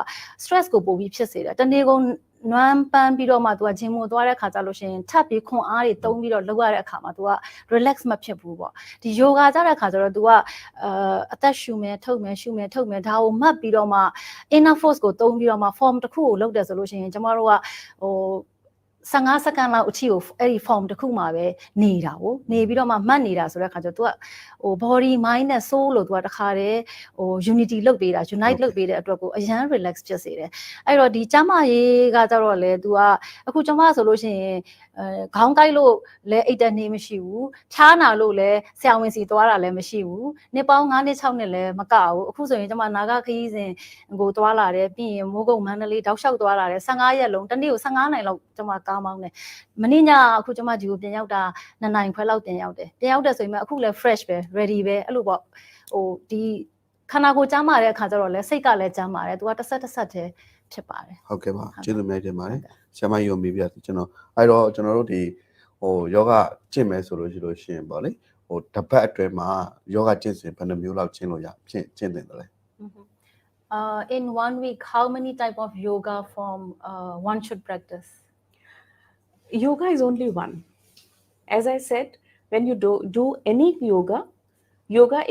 stress ကိုပို့ပြီးဖြစ်စေတယ်တနေ့ကုန်နွမ်းပန်းပြီးတော့မှ तू က gym ကိုသွားတဲ့ခါကျလို့ရှိရင်ထပ်ပြီးခွန်အားတွေတုံးပြီးတော့လုပ်ရတဲ့အခါမှာ तू က relax မဖြစ်ဘူးပေါ့ဒီ yoga ကြတဲ့ခါကျတော့ तू ကအသက်ရှူမယ်ထုတ်မယ်ရှူမယ်ထုတ်မယ်ဒါကိုမှတ်ပြီးတော့မှ inner force ကိုတုံးပြီးတော့မှ form တစ်ခုကိုလုပ်တယ်ဆိုလို့ရှိရင်ကျမတို့ကဟို15စက္ကန့်လောက်အထိကိုအဲ့ဒီ form တစ်ခုမှာပဲနေတာကိုနေပြီးတော့မှမှတ်နေတာဆိုတဲ့ခါကျတော့ तू ကဟို body mind နဲ့ soul လို့ तू ကတခါတည်းဟို unity လုပ်ပေးတာ unite လုပ်ပေးတဲ့အတွက်ကိုအရန် relax ဖြစ်စေတယ်အဲ့တော့ဒီကျမရေးကကြတော့လေ तू ကအခုကျမဆိုလို့ရှိရင်ခေါင်းကိုက်လို့လည်းအိတ်တနေမရှိဘူးဖြားနာလို့လည်းဆရာဝန်စီသွားတာလည်းမရှိဘူးနှစ်ပေါင်း9နှစ်6နှစ်လည်းမကဘူးအခုဆိုရင်ကျမနာဂခရီးစဉ်ကိုသွားလာတယ်ပြီးရင်မိုးကုတ်မန္တလေးတောက်လျှောက်သွားလာတယ်15ရက်လုံးတစ်နေ့ကို15နိုင်လောက်ကျမကားမောင်းတယ်မနေ့ညအခုကျမဒီကိုပြန်ရောက်တာ2နိုင်ခွဲလောက်ပြန်ရောက်တယ်ပြန်ရောက်တယ်ဆိုရင်အခုလည်း fresh ပဲ ready ပဲအဲ့လိုပေါ့ဟိုဒီခန္ဓာကိုယ်ကျမ်းမာတဲ့အခါကျတော့လည်းစိတ်ကလည်းကျမ်းမာတယ် तू ကတစ်ဆက်တည်းဖြစ်ပါတယ်ဟုတ်ကဲ့ပါကျေးဇူးများတင်ပါတယ်ဆရာမကြီးကိုမေးပြတယ်ကျွန်တော်အဲ့တော့ကျွန်တော်တို့ဒီဟိုယောဂကျင့်မယ်ဆိုလို့ရှိရင်ပေါ့လေဟိုတစ်ပတ်အတွင်းမှာယောဂကျင့်စဉ်ဘယ်နှမျိုးလောက်ကျင့်လို့ရကျင့်တင်တယ်လဲ in 1 week how many type of yoga form one should practice yoga is only one as I said when you do any yoga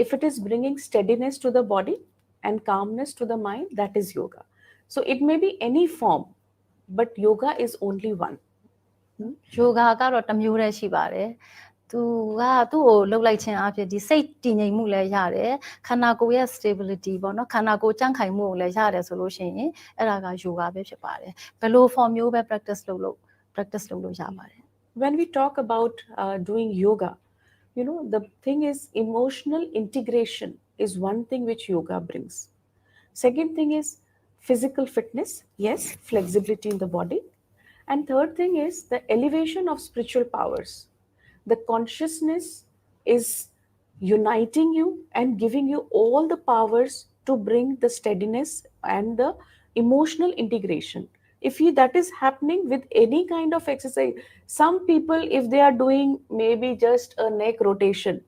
if it is bringing steadiness to the body and calmness to the mind that is yoga so it may be any form but yoga is only one yoga ကတော့တစ်မျိုးတည်းရှိပါတယ်သူ့ကိုလှုပ်လိုက်ခြင်းအဖြစ်ဒီစိတ်တည်ငြိမ်မှုလည်းရတယ်ခန္ဓာကိုယ်ရဲ့ stability ပေါ့နော်ခန္ဓာကိုယ်ကြန့်ခိုင်မှုကိုလည်းရတယ်ဆိုလို့ရှိရင်အဲ့ဒါက yoga ပဲဖြစ်ပါတယ်ဘယ်လို form မျိုးပဲ practice လုပ်လို့ရပါတယ် when we talk about doing yoga you know the thing is emotional integration is one thing which yoga brings second thing is physical fitness yes flexibility in the body and third thing is the elevation of spiritual powers the consciousness is uniting you and giving you all the powers to bring the steadiness and the emotional integration if that is happening with any kind of exercise some people if they are doing maybe just a neck rotation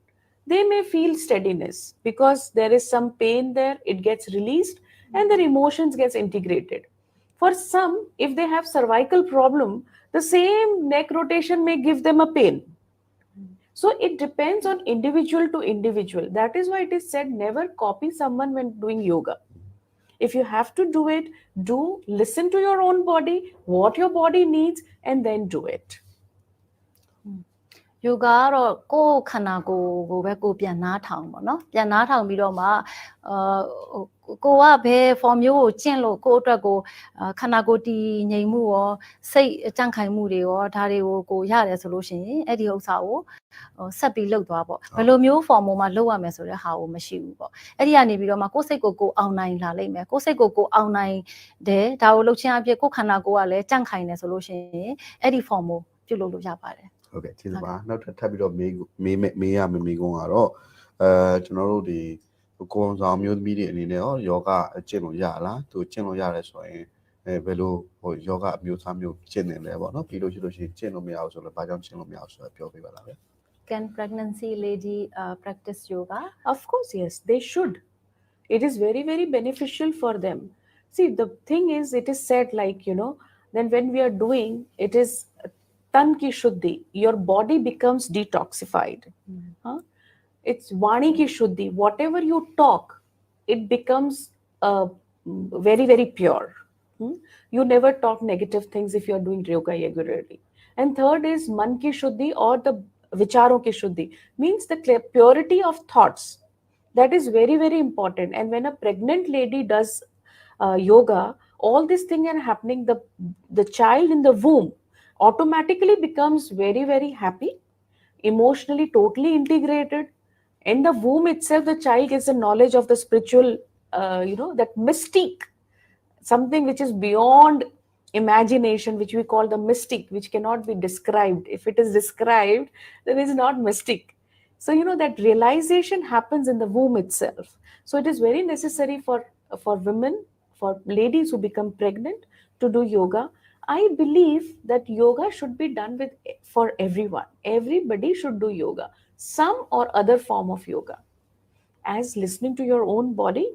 they may feel steadiness because there is some pain there it gets released and their emotions gets integrated for some if they have cervical problem the same neck rotation may give them a pain so it depends on individual to individual that is why it is said never copy someone when doing yoga If you have to do it, listen to your own body, what your body needs, and then do it. yoga ကတော့ကိုယ်ခန္ဓာကိုယ်ကိုပဲကိုပြန်နားထောင်ပေါ့နော်ပြန်နားထောင်ပြီးတော့မှကိုကဘယ် form မျိုးကိုကျင့်လို့ကိုယ့်အတွက်ကိုခန္ဓာကိုယ်တည်ငြိမ်မှုရောစိတ်ကြံ့ခိုင်မှုတွေရောဒါတွေကိုကိုရတယ်ဆိုလို့ရှိရင်အဲ့ဒီဥစ္စာကိုဆက်ပြီးလှုပ်သွားပေါ့ဘယ်လိုမျိုး form မှာလှုပ်ရမယ်ဆိုတဲ့ဟာကိုမရှိဘူးပေါ့အဲ့ဒီကနေပြီးတော့မှကိုယ်စိတ်ကိုကိုအောင်နိုင်လာလိမ့်မယ်ကိုယ်စိတ်ကိုကိုအောင်နိုင်တယ်ဒါကိုလှုပ်ခြင်းအဖြစ်ကိုယ်ခန္ဓာကိုယ်ကလည်းကြံ့ခိုင်တယ်ဆိုလို့ရှိရင်အဲ့ဒီ form ကိုပြုလုပ်လို့ရပါတယ် ဟုတ်ကဲ့ကျေးဇူးပါနောက်ထပ်ပြီးတော့မေးရမယ်မေးခွန်းကတော့ကျွန်တော်တို့ဒီကိုယ်ဆောင်မျိုးသမီးတွေအနေနဲ့ရောယောဂကျင့်လို့ရလားသူကျင့်လို့ရတယ်ဆိုရင်ဘယ်လိုယောဂအမျိုးသားမျိုးကျင့်နေလဲပေါ့နော်ပြီးလို့ရှိရင်ကျင့်လို့မရအောင်ဆိုတော့ဘာကြောင့်ကျင့်လို့မရအောင်ဆိုတော့ပြောပြပါလားဗျ Can pregnancy lady practice yoga? Of course, yes, they should. It is very, very beneficial for them. See, the thing is, it is said like, then when we are doing, it is tan ki shuddhi. Your body becomes detoxified. It's vani ki shuddhi. Whatever you talk, it becomes very, very pure. You never talk negative things if you are doing yoga regularly. And third is man ki shuddhi or the vicharo ki shuddhi, means the purity of thoughts. That is very, very important. And when a pregnant lady does yoga, all these things are happening. The child in the womb automatically becomes very, very happy, emotionally totally integrated. In the womb itself, the child gets the knowledge of the spiritual, that mystique, something which is beyond imagination, which we call the mystic, which cannot be described. If it is described, then it's not mystic. So, that realization happens in the womb itself. So it is very necessary for women, for ladies who become pregnant, to do yoga. I believe that yoga should be done for everyone. Everybody should do yoga, some or other form of yoga, as listening to your own body,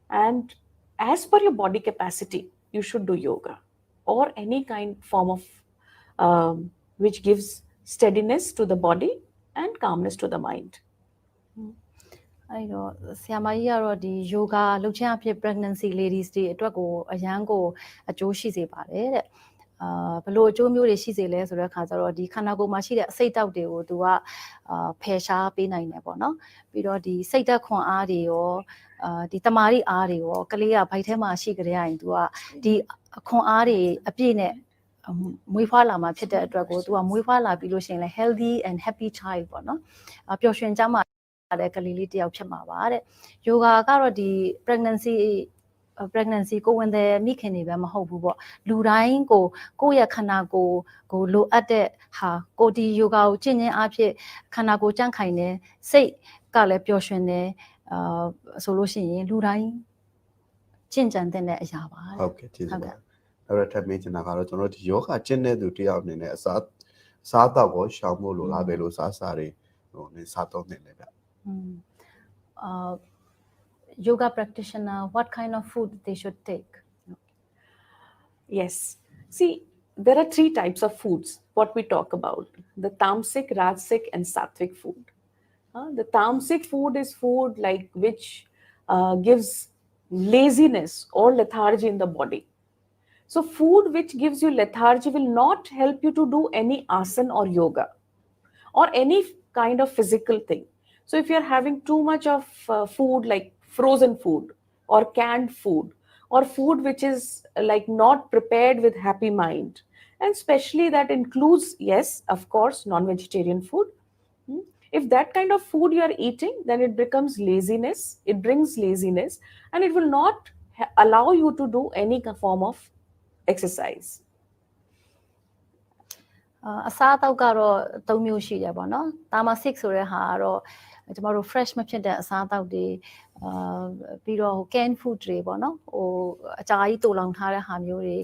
and as per your body capacity, you should do yoga, or any form of which gives steadiness to the body and calmness to the mind. အဲ့တော့ဆရာမကြီးကတော့ဒီ yoga လုပ်ခြင်းအဖြစ် pregnancy ladies တွေအတွက်ကိုအရန်ကိုအကျိုးရှိစေပါတယ်တဲ့ဘယ်လိုအကျိုးမျိုးတွေရှိစေလဲဆိုတဲ့အခါကျတော့ဒီခန္ဓာကိုယ်မှာရှိတဲ့အစိတ်တောက်တွေကိုသူကဖယ်ရှားပေးနိုင်တယ်ပေါ့နော်ပြီးတော့ဒီစိတ်သက်ခွန်အားတွေရောဒီတမာရီအားတွေရောကလေးကဘိုက်ထဲမှာရှိကြတဲ့ရင်သူကဒီခွန်အားတွေအပြည့်နဲ့မွေးဖွားလာမှာဖြစ်တဲ့အတွက်ကိုသူကမွေးဖွားလာပြီးလို့ရှိရင်လည်း healthy and happy child ပေါ့နော်ပျော်ရွှင်ကြမှာတဲ့ကလေးလေးတယောက်ဖြစ်မှာပါတဲ့ yoga ကတော့ဒီ pregnancy ကိုဝင်တဲ့မိခင်တွေပဲမဟုတ်ဘူးပေါ့လူတိုင်းကိုယ့်ရဲ့ခန္ဓာကိုလိုအပ်တဲ့ဟာကိုဒီ yoga ကိုကျင့်ခြင်းအဖြစ်ခန္ဓာကိုယ်ကြံ့ခိုင်တယ်စိတ်ကလည်းပျော်ရွှင်တယ်ဆိုလို့ရှိရင်လူတိုင်းကျင့်ကြံတဲ့အရာပါဟုတ်ကဲ့ကျေးဇူးပါအဲ့တော့ထပ်မင်းချင်တာကတော့ကျွန်တော်ဒီယောဂကျင့်တဲ့သူတယောက်အနေနဲ့အစားတော့ကိုရှောင်ဖို့လိုလားပဲလို့စားတွေနေစားတော့နေလေဗျ yoga practitioner, what kind of food they should take? Yes. See, there are 3 types of foods, what we talk about. The tamasic, rajasic, and sattvic food. The tamasic food is food like which gives laziness or lethargy in the body. So food which gives you lethargy will not help you to do any asana or yoga or any kind of physical thing. So if you're having too much of food like frozen food or canned food or food which is like not prepared with happy mind, and especially that includes, yes, of course, non-vegetarian food. If that kind of food you are eating, then it becomes laziness, it brings laziness, and it will not allow you to do any form of exercise. အစားအသောက်ကတော့3မျိုးရှိတယ်ပေါ့နော် tamasic ဆိုတဲ့ဟာကတော့ကျမတို့ fresh မဖြစ်တဲ့အစားအသောက်တွေပြီးတော့ canned food တွေပေါ့နော်ဟိုအကြာကြီးတူလောင်ထားတဲ့ဟာမျိုးတွေ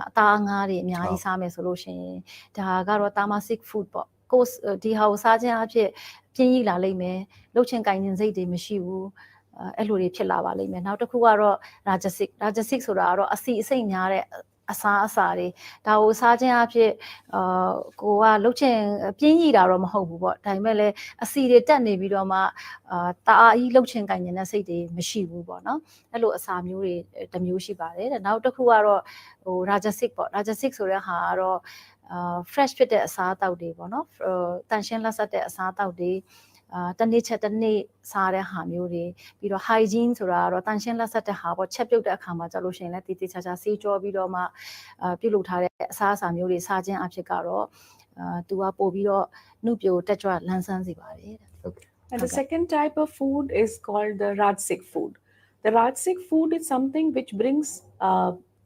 အသားငါးတွေအများကြီးစားမယ်ဆိုလို့ရှိရင်ဒါကတော့ tamasic food ပေါ့ကိုဒီဟာကိုစားခြင်းအဖြစ်ပြင်းရလာလိမ့်မယ်လှုပ်ချင်ကိုင်ခြင်းစိတ်တွေမရှိဘူးအဲ့လိုတွေဖြစ်လာပါလိမ့်မယ်နောက်တစ်ခုကတော့ rajasic ဆိုတာကတော့အစီအစိတ်များတဲ့ အစားအစာတွေဒါကိုစားခြင်းအဖြစ်ကိုကလှုပ်ချင်ပြင်းရည်တာတော့မဟုတ်ဘူးပေါ့ဒါပေမဲ့လည်းအစီတွေတက်နေပြီးတော့မှတအားကြီးလှုပ်ချင်ကြင်တဲ့စိတ်တွေမရှိဘူးပေါ့နော်အဲ့လိုအစာမျိုးတွေတစ်မျိုးရှိပါတယ်တဲ့နောက်တစ်ခုကတော့ဟို rajasic ပေါ့ rajasic ဆိုတဲ့ဟာကတော့ fresh ဖြစ်တဲ့အစားအသောက်တွေပေါ့နော်တန်ရှင်းလက်ဆက်တဲ့အစားအသောက်တွေတနေ့ချက်တနေ့စားတဲ့ဟာမျိုးတွေပြီးတော့ hygiene ဆိုတာကတော့တန်ရှင်းလက်ဆက်တဲ့ဟာပေါ့ချက်ပြုတ်တဲ့အခါမှာကြာလို့ရှိရင်လည်းတည်တည်ချာချာဆေးကြောပြီးတော့မှပြုလုပ်ထားတဲ့အစားအစာမျိုးတွေစားခြင်းအဖြစ်ကတော့သူကပို့ပြီးတော့နှုတ်ပြိုတက်ကြွလန်းဆန်းစေပါတယ်တဲ့ And the second type of food is called the Rajasic food. The Rajasic food is something which brings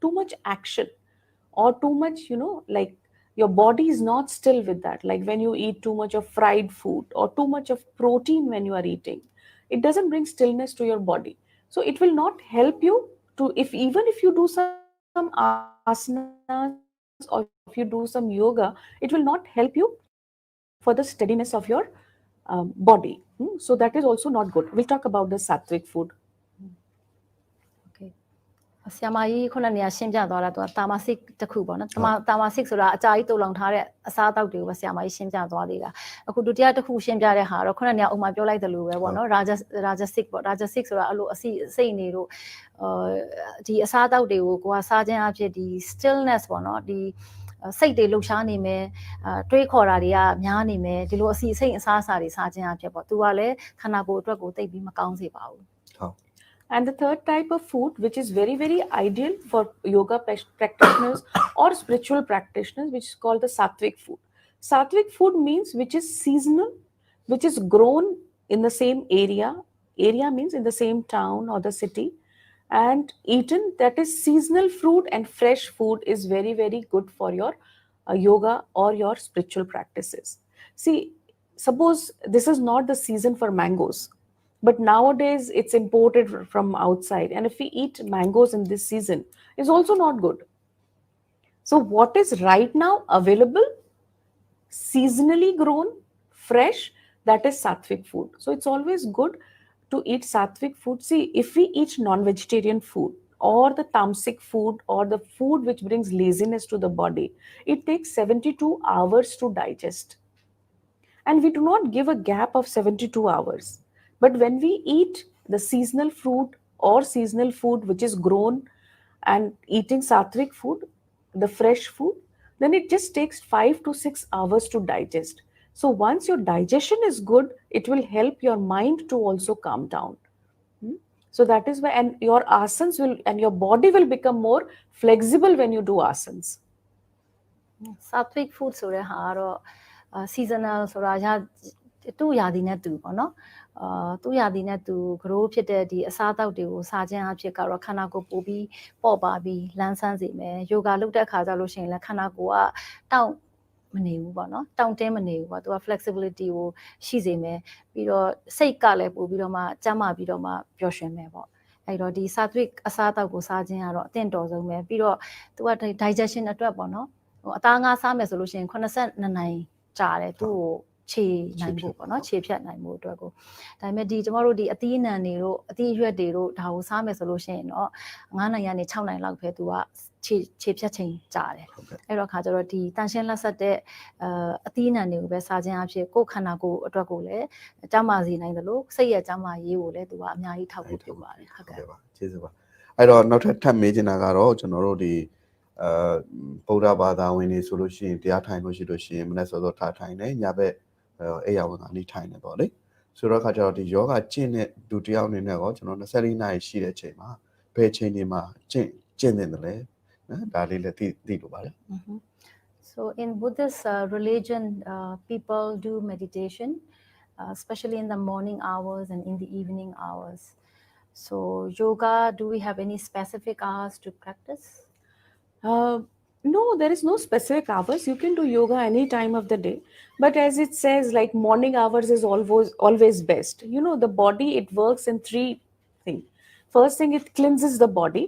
too much action or too much, like your body is not still with that. Like when you eat too much of fried food or too much of protein when you are eating, it doesn't bring stillness to your body. So it will not help you to, even if you do some asanas or if you do some yoga, it will not help you for the steadiness of your body. So that is also not good. We'll talk about the sattvic food. Okay. ဆရာမကြီးခုနကနေရှင်းပြသွားတာသူကတာမာစစ်တစ်ခုပေါ့နော်တာမာစစ်ဆိုတာအကြာကြီးတူလောင်ထားတဲ့အစားအသောက်တွေကိုပဲဆရာမကြီးရှင်းပြသွားသေးတာအခုဒုတိယတစ်ခုရှင်းပြတဲ့ဟာတော့ခုနကနေအုံမှာပြောလိုက်တယ်လို့ပဲပေါ့နော် rajasic ပေါ့ rajasic ဆိုတာအဲ့လိုအစိတ်နေတို့ဒီအစားအသောက်တွေကိုကိုကစားခြင်းအဖြစ်ဒီ stillness ပေါ့နော်ဒီစိတ်တွေလှုပ်ရှားနေမယ်တွေးခေါ်တာတွေကများနေမယ်ဒီလိုအစီအစိတ်အစားအစာတွေစားခြင်းအဖြစ်ပေါ့သူကလည်းခန္ဓာကိုယ်အတွက်ကိုသိပြီးမကောင်းစေပါဘူး And the third type of food, which is very, very ideal for yoga practitioners or spiritual practitioners, which is called the sattvic food. Sattvic food means which is seasonal, which is grown in the same area. Area means in the same town or the city. And eaten, that is seasonal fruit and fresh food is very, very good for your yoga or your spiritual practices. See, suppose this is not the season for mangoes. But nowadays it's imported from outside. And if we eat mangoes in this season, it's also not good. So what is right now available, seasonally grown, fresh, that is sattvic food. So it's always good to eat sattvic food. See, if we eat non-vegetarian food or the tamasic food or the food which brings laziness to the body, it takes 72 hours to digest. And we do not give a gap of 72 hours. But when we eat the seasonal fruit or seasonal food which is grown and eating sattvic food, the fresh food, then it just takes 5 to 6 hours to digest. So once your digestion is good, it will help your mind to also calm down. So that is why, and your asanas will, and your body will become more flexible when you do asanas. Sattvic food ဆိုတဲ့ဟာကတော့ seasonal ဆိုတာသူ့ရာသီနဲ့တူပေါ့နော်သူ့ရာသီနဲ့သူ grow ဖြစ်တဲ့ဒီအစားအသောက်တွေကိုစားခြင်းအဖြစ်ကတော့ခန္ဓာကိုယ်ပိုပြီးပေါ့ပါပြီးလန်းဆန်းစေမယ် yoga လုပ်တဲ့အခါကျလို့ရှိရင်လည်းခန္ဓာကိုယ်ကတောင့်မနေဘူးပေါ့နော်တောင့်တင်းမနေဘူးပေါ့သူက flexibility ကိုရှိစေမယ်ပြီးတော့စိတ်ကလည်းပို့ပြီးတော့မှကျန်းမာပြီးတော့မှပျော်ရွှင်မယ်ပေါ့အဲ့တော့ဒီ sattvic အစားအသောက်ကိုစားခြင်းကတော့အသင့်တော်ဆုံးပဲပြီးတော့သူက digestion အတွက်ပေါ့နော်အသားငါးစားမယ်ဆိုလို့ရှိရင်82နိုင်ကြာတယ်သူ့ကိုခြေနိုင်ဖို့ပေါ့နော်ခြေဖြတ်နိုင်ဖို့အတွက်ကိုဒါပေမဲ့ဒီကျမတို့ဒီအသီးအနှံတွေတို့အသီးအရွက်တွေတို့ဒါကိုစားမယ်ဆိုလို့ရှိရင်တော့9နိုင်ကနေ6နိုင်လောက်ပဲသူကခြေဖြတ်ချိန်ကြာတယ်အဲ့တော့ခါကျတော့ဒီတန်ရှင်းလက်ဆက်တဲ့အသီးအနှံတွေကိုပဲစားခြင်းအဖြစ်ကိုယ်ခန္ဓာကိုယ်အတွက်ကိုလည်းကျန်းမာစေနိုင်တယ်လို့စိတ်ရဲ့ကျန်းမာရေးကိုလည်းသူကအများကြီးထောက်ပံ့ပြုပါတယ်ဟုတ်ကဲ့ပါကျေးဇူးပါအဲ့တော့နောက်ထပ်မေးချင်တာကတော့ကျွန်တော်တို့ဒီဗုဒ္ဓဘာသာဝင်တွေဆိုလို့ရှိရင်တရားထိုင်လို့ရှိလို့ရှိရင်မနေ့စောစောထားထိုင်တယ်ညဘက်အဲ့ရဝန်ကနေထိုင်နေပေါ့လေဆိုတော့ခါကျတော့ဒီယောဂကျင့်တဲ့လူတယောက်အနေနဲ့ရောကျွန်တော်24နာရီရှိတဲ့အချိန်မှာဘယ်ချိန်တွေမှာကျင့်နေတယ်လဲနော်ဒါလေးလည်းသိလို့ပါတယ် So in Buddhist religion people do meditation especially in the morning hours and in the evening hours so yoga do we have any specific hours to practice No, there is no specific hours. You can do yoga any time of the day. But as it says, like morning hours is always best. You know, the body, it works in three things. First thing, it cleanses the body.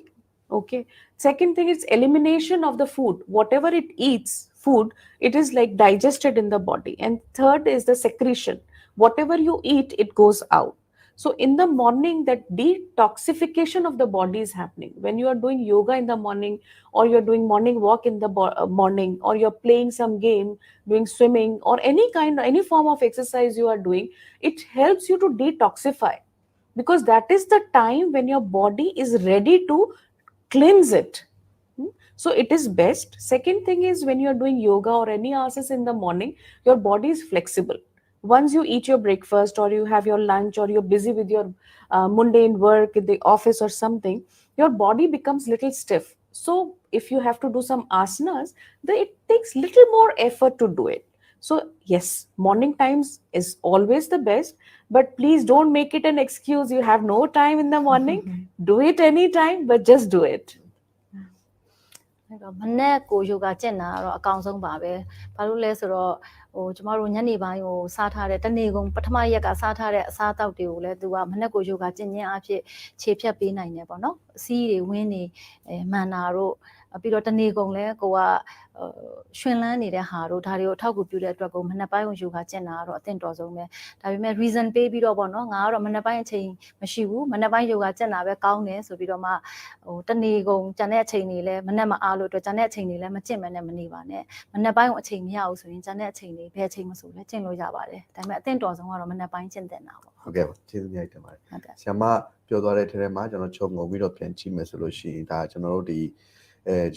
Okay. Second thing is elimination of the food. Whatever it eats, food, it is like digested in the body. And third is the secretion. Whatever you eat, it goes out. So in the morning, that detoxification of the body is happening. When you are doing yoga in the morning, or you're doing morning walk in the morning, or you're playing some game, doing swimming, or any form of exercise you are doing, it helps you to detoxify, because that is the time when your body is ready to cleanse it. So it is best. Second thing is, when you're doing yoga or any asanas in the morning, your body is flexible. Once you eat your breakfast, or you have your lunch, or you're busy with your mundane work in the office or something, your body becomes little stiff. So if you have to do some asanas, then it takes little more effort to do it. So yes, morning times is always the best, but please don't make it an excuse. You have no time in the morning. Do it anytime, but just do it. မနေ့ကိုယောဂကျင့်တာကတော့အကောင်ဆုံးပါပဲဘာလို့လဲဆိုတော့ကျမတို့ညနေပိုင်းကိုစားထားတဲ့တနေ့ကုန်ပထမရက်ကစားထားတဲ့အစားအသောက်တွေကိုလည်းသူကမနေ့ကိုယောဂကျင့်ခြင်းအဖြစ်ခြေဖြတ်ပေးနိုင်တယ်ပေါ့နော်အစည်းတွေဝင်းနေမှန်တာတို့ပြီးတော့တနေ့ကုန်လဲကိုကရှင်လန်းနေတဲ့ဟာတို့ဒါတွေကိုအထောက်အကူပြုတဲ့အတွက်ကိုမနေ့ပိုင်းကိုယောဂကျင့်တာကတော့အသင့်တော်ဆုံးပဲဒါပေမဲ့ reason ပေးပြီးတော့ပေါ့နော်ငါကတော့မနေ့ပိုင်းအချိန်မရှိဘူးမနေ့ပိုင်းယောဂကျင့်တာပဲကောင်းတယ်ဆိုပြီးတော့မှတနေ့ကုန်ကျန်တဲ့အချိန်တွေလဲမနေ့မအားလို့အတွက်ကျန်တဲ့အချိန်တွေလဲမကျင့်မနဲ့မနေပါနဲ့မနေ့ပိုင်းကိုအချိန်မရဘူးဆိုရင်ကျန်တဲ့အချိန်တွေဘယ်အချိန်မဆိုလဲကျင့်လို့ရပါတယ်ဒါပေမဲ့အသင့်တော်ဆုံးကတော့မနေ့ပိုင်းကျင့်တဲ့တာပေါ့ဟုတ်ကဲ့ပါကျေးဇူးများတင်ပါတယ်ဆရာမပြောသွားတဲ့ထဲမှာကျွန်တော်ချုပ်ငုံပြီးတော့ပြန်ကြည့်မယ်ဆိုလို့ရှိရင်ဒါကျွန်တော်တို့ဒီ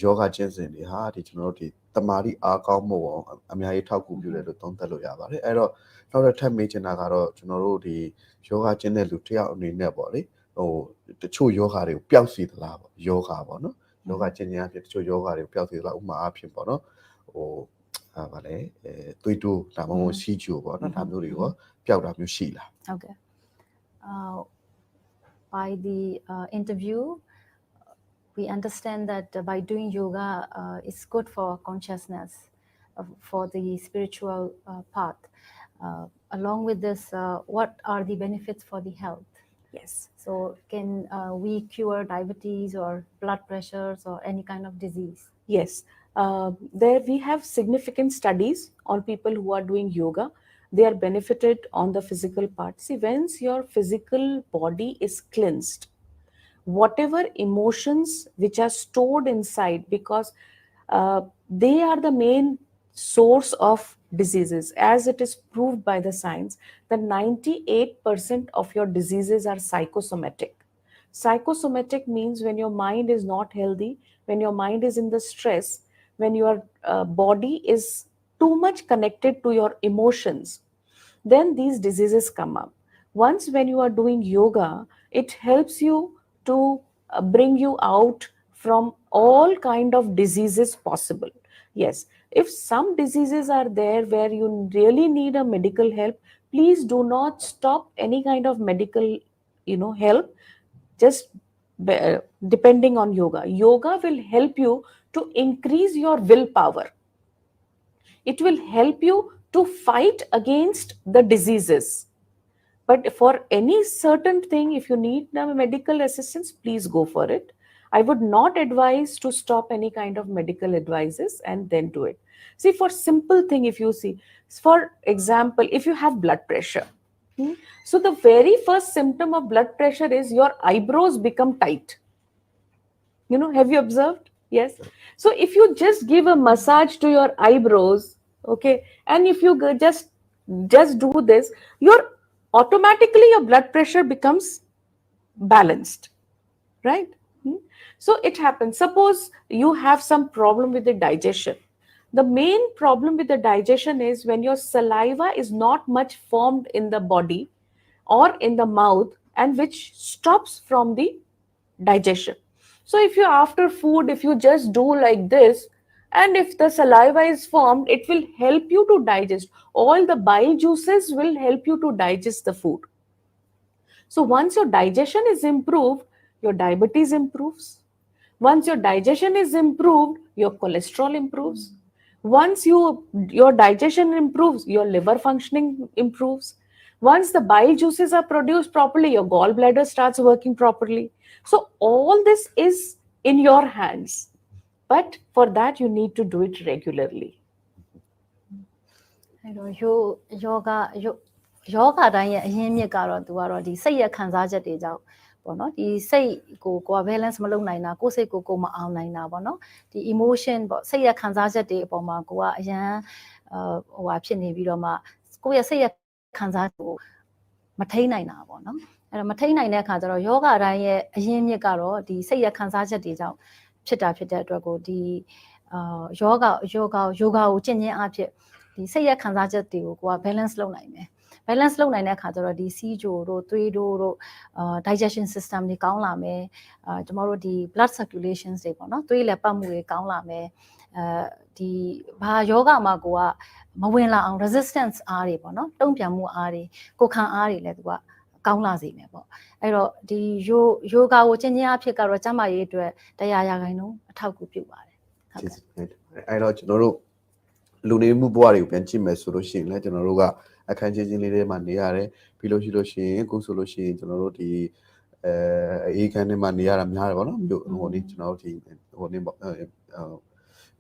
ယောဂကျင့်စဉ်တွေဟာဒီကျွန်တော်တို့ဒီတမာတိအားကောင်းမှုအောင်အများကြီးထောက်ကူပြုတယ်လို့သုံးသပ်လို့ရပါတယ်အဲ့တော့နောက်တစ်ထပ်မေးချင်တာကတော့ကျွန်တော်တို့ဒီယောဂကျင့်တဲ့လူတစ်ယောက်အနေနဲ့ပေါ့လေဟိုတချို့ယောဂတွေကိုပျောက်စီသလားပေါ့ယောဂပေါ့နော်ယောဂကျင့်ခြင်းအဖြစ်တချို့ယောဂတွေကိုပျောက်စီသလားဥပမာအဖြစ်ပေါ့နော်ဟိုဗာလေသွေးတိုးဒါမှမဟုတ်စီးချိုပေါ့နော်ဒါမျိုးတွေရောပျောက်တာမျိုးရှိလားဟုတ်ကဲ့by the interview we understand that by doing yoga is good for consciousness for the spiritual path along with this what are the benefits for the health yes so can we cure diabetes or blood pressures or any kind of disease yes there we have significant studies on people who are doing yoga they are benefited on the physical part see once your physical body is cleansed whatever emotions which are stored inside because they are the main source of diseases as it is proved by the science that 98% of your diseases are psychosomatic. Psychosomatic means when your mind is not healthy, when your mind is in the stress, when your body is too much connected to your emotions, then these diseases come up. Once when you are doing yoga, it helps you to bring you out from all kind of diseases possible. Yes, if some diseases are there where you really need a medical help, please do not stop any kind of medical help just depending on yoga. Yoga will help you to increase your willpower. It will help you to fight against the diseases. But for any certain thing, if you need medical assistance, please go for it. I would not advise to stop any kind of medical advices and then do it. See, for simple thing, if you see, for example, if you have blood pressure, so the very first symptom of blood pressure is your eyebrows become tight. Have you observed? Yes. So if you just give a massage to your eyebrows, okay, and if you just do this, automatically your blood pressure becomes balanced, right? So it happens. Suppose you have some problem with the digestion. The main problem with the digestion is when your saliva is not much formed in the body or in the mouth and which stops from the digestion. So if you after food, if you just do like this, and if the saliva is formed, it will help you to digest. All the bile juices will help you to digest the food. So once your digestion is improved, your diabetes improves. Once your digestion is improved, your cholesterol improves. Once your digestion improves, your liver functioning improves. Once the bile juices are produced properly, your gallbladder starts working properly. So all this is in your hands. But for that, you need to do it regularly. ယောဂတိုင်းရဲ့အရင်းမြစ်ကတော့သူကတော့ဒီစိတ်ရဲ့ခံစားချက်တွေကြောင့်ပေါ့နော်ဒီစိတ်ကို balance မလုပ်နိုင်တာကိုယ်စိတ်ကိုမအောင်နိုင်တာပေါ့နော်ဒီ emotion ပေါ့စိတ်ရဲ့ခံစားချက်တွေအပေါ်မှာကိုကအရန်ဟိုဟာဖြစ်နေပြီးတော့မှကိုယ့်ရဲ့စိတ်ရဲ့ခံစားကိုမထိန်းနိုင်တာပေါ့နော်အဲ့တော့မထိန်းနိုင်တဲ့အခါကျတော့ယောဂတိုင်းရဲ့အရင်းမြစ်ကတော့ဒီစိတ်ရဲ့ခံစားချက်တွေကြောင့်ဖြစ်တဲ့အတွက်ကိုဒီယောဂကိုကျင့်ခြင်းအဖြစ်ဒီစိတ်ရဲ့ခံစားချက်တွေကိုကိုက balance လုပ်နိုင်မယ် balance လုပ်နိုင်တဲ့အခါကျတော့ဒီစီးကြိုတို့သွေးတို့digestion system တွေကောင်းလာမယ်ကျမတို့ဒီ blood circulation တွေပေါ့နော်သွေးလည်းပတ်မှုတွေကောင်းလာမယ်ဒီဘာယောဂမှာကိုကမဝင်လာအောင် resistance အားတွေပေါ့နော်တုံ့ပြန်မှုအားတွေကိုခံအားတွေလည်းသူကကောင်းလာစေမယ်ပေါ့အဲ့တော့ဒီယောဂကိုကျင့်ခြင်းအဖြစ်ကတော့ကျန်းမာရေးအတွက်100%အထောက်အကူပြုပါတယ်ဟုတ်ကဲ့အဲ့တော့ကျွန်တော်တို့လူနေမှုဘဝတွေကိုပြန်ကြည့်မယ်ဆိုလို့ရှိရင်လည်းကျွန်တော်တို့ကအခန်းချင်းချင်းလေးတွေမှာနေရတယ်ပြီးလို့ရှိရင်အခုဆိုလို့ရှိရင်ကျွန်တော်တို့ဒီအေးခန်းထဲမှာနေရတာများတယ်ဗောနော်မြို့ဟိုနေ့ကျွန်တော်တို့ဒီဟိုနေ့ပေါ့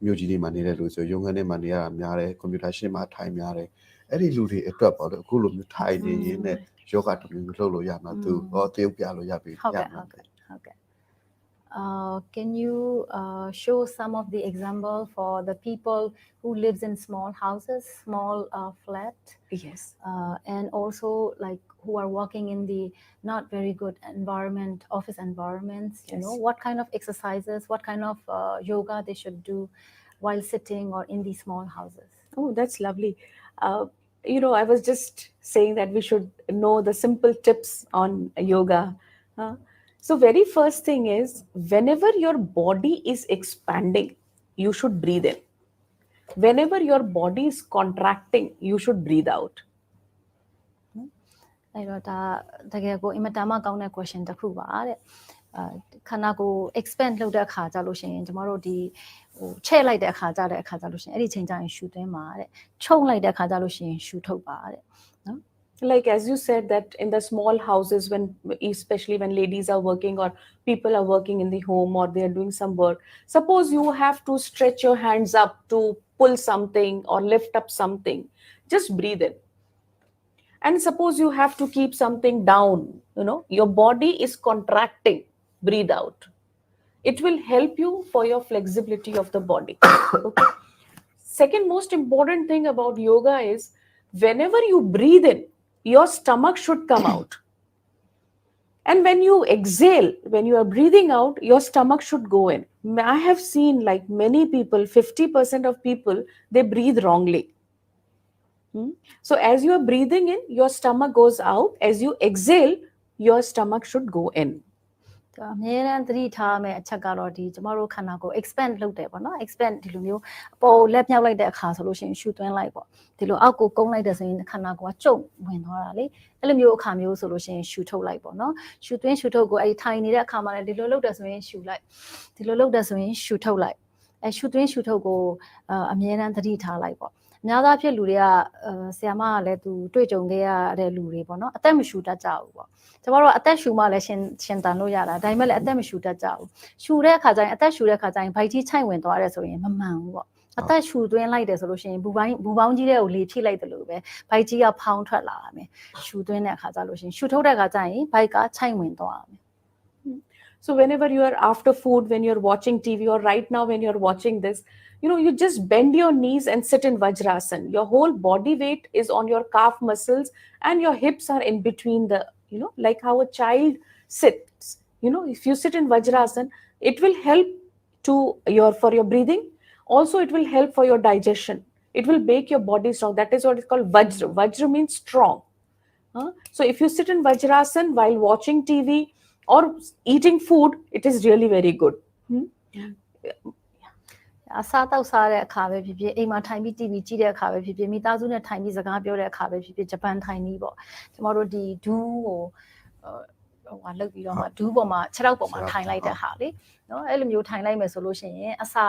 မြို့ကြီးတွေမှာနေတဲ့လူဆိုရုံခန်းထဲမှာနေရတာများတယ်ကွန်ပျူတာရှင်းမှာထိုင်များတယ်အဲ့ဒီလူတွေအတွက်ပေါ့လေအခုလိုမျိုးထိုင်နေရင်းနဲ့ယောဂတစ်မျိုးလှုပ်လို့ရမှာသူဟောတရုပ်ပြလို့ရပြီရမှာဟုတ်ကဲ့can you show some of the example for the people who lives in small houses, small flat? Yes. And also like who are working in the not very good environment, office environments, you know, what kind of exercises, what kind of yoga they should do while sitting or in these small houses? Oh, that's lovely. You know, I was just saying that we should know the simple tips on yoga. So very first thing is, whenever your body is expanding, you should breathe in. Whenever your body is contracting, you should breathe out. အဲ့တော့ဒါတကယ်ကိုအင်မတန်မှကောင်းတဲ့ question တစ်ခုပါတဲ့ခန္ဓာကိုယ် expand လုပ်တဲ့အခါကြလို့ရှိရင်ကျမတို့ဒီဟိုချဲ့လိုက်တဲ့အခါကြလို့ရှိရင်အဲ့ဒီချိန်ကျရင်ရှူသွင်းပါတဲ့ချုပ်လိုက်တဲ့အခါကြလို့ရှိရင်ရှူထုတ်ပါတဲ့နော် Like as you said that in the small houses when especially when ladies are working or people are working in the home or they are doing some work, suppose you have to stretch your hands up to pull something or lift up something, just breathe in. And suppose you have to keep something down, you know, your body is contracting, breathe out. It will help you for your flexibility of the body. Okay. Second most important thing about yoga is whenever you breathe in, your stomach should come out. And when you exhale, when you are breathing out, your stomach should go in. I have seen like many people, 50% of people, they breathe wrongly. So as you are breathing in, your stomach goes out. As you exhale, your stomach should go in. အများရန်သတိထားမယ်အချက်ကတော့ဒီကျမတို့ခန္ဓာကိုယ် expand လုပ်တယ်ပေါ့နော် expand ဒီလိုမျိုးအပေါ်လက်မြောက်လိုက်တဲ့အခါဆိုလို့ရှိရင်ရှူသွင်းလိုက်ပေါ့ဒီလိုအောက်ကိုကုန်းလိုက်တဲ့ဆိုရင်ခန္ဓာကိုယ်ကကျုပ်ဝင်သွားတာလေအဲ့လိုမျိုးအခါမျိုးဆိုလို့ရှိရင်ရှူထုတ်လိုက်ပေါ့နော်ရှူသွင်းရှူထုတ်ကိုအဲ့ထိုင်နေတဲ့အခါမှာလည်းဒီလိုလုပ်တယ်ဆိုရင်ရှူလိုက်ဒီလိုလုပ်တယ်ဆိုရင်ရှူထုတ်လိုက်အဲ့ရှူသွင်းရှူထုတ်ကိုအများရန်သတိထားလိုက်ပေါ့အများသားဖြစ်လူတွေကဆရာမကလည်းသူတွေ့ကြုံခဲ့ရတဲ့လူတွေပေါ့နော်အသက်မရှူတတ်ကြဘူးပေါ့ကျမတို့အသက်ရှူမှလည်းရှင်တန်လို့ရတာဒါပေမဲ့လည်းအသက်မရှူတတ်ကြဘူးရှူတဲ့အခါကျရင်အသက်ရှူတဲ့အခါကျရင်ဗိုက်ကြီးချိုက်ဝင်သွားတယ်ဆိုရင်မမှန်ဘူးပေါ့အသက်ရှူသွင်းလိုက်တယ်ဆိုလို့ရှိရင်ဘူပေါင်းကြီးတဲ့ကိုလေထိလိုက်တယ်လို့ပဲဗိုက်ကြီးကဖောင်းထွက်လာတာမယ်ရှူသွင်းတဲ့အခါကျလို့ရှိရင်ရှူထုတ်တဲ့အခါကျရင်ဗိုက်ကချိုက်ဝင်သွားတာမယ် So whenever you are after food, when you're watching TV or right now when you're watching this, you know, you just bend your knees and sit in Vajrasana. Your whole body weight is on your calf muscles and your hips are in between the, you know, like how a child sits. You know, if you sit in Vajrasana, it will help for your breathing. Also, it will help for your digestion. It will make your body strong. That is what is called Vajra. Vajra means strong. So if you sit in Vajrasana while watching TV or eating food, it is really very good. အစားတောက်စားတဲ့အခါပဲဖြစ်ဖြစ်အိမ်မှာထိုင်ပြီး TV ကြည့်တဲ့အခါပဲဖြစ်ဖြစ်မိသားစုနဲ့ထိုင်ပြီးစကားပြောတဲ့အခါပဲဖြစ်ဖြစ်ဂျပန်ထိုင်နည်းပေါ့ကျမတို့ဒီဒူးကိုဟိုလောက်ပြီးတော့မှဒူးပေါ်မှာခြေထောက်ပေါ်မှာထိုင်လိုက်တဲ့ဟာလေနော်အဲ့လိုမျိုးထိုင်လိုက်မယ်ဆိုလို့ရှိရင်အစာ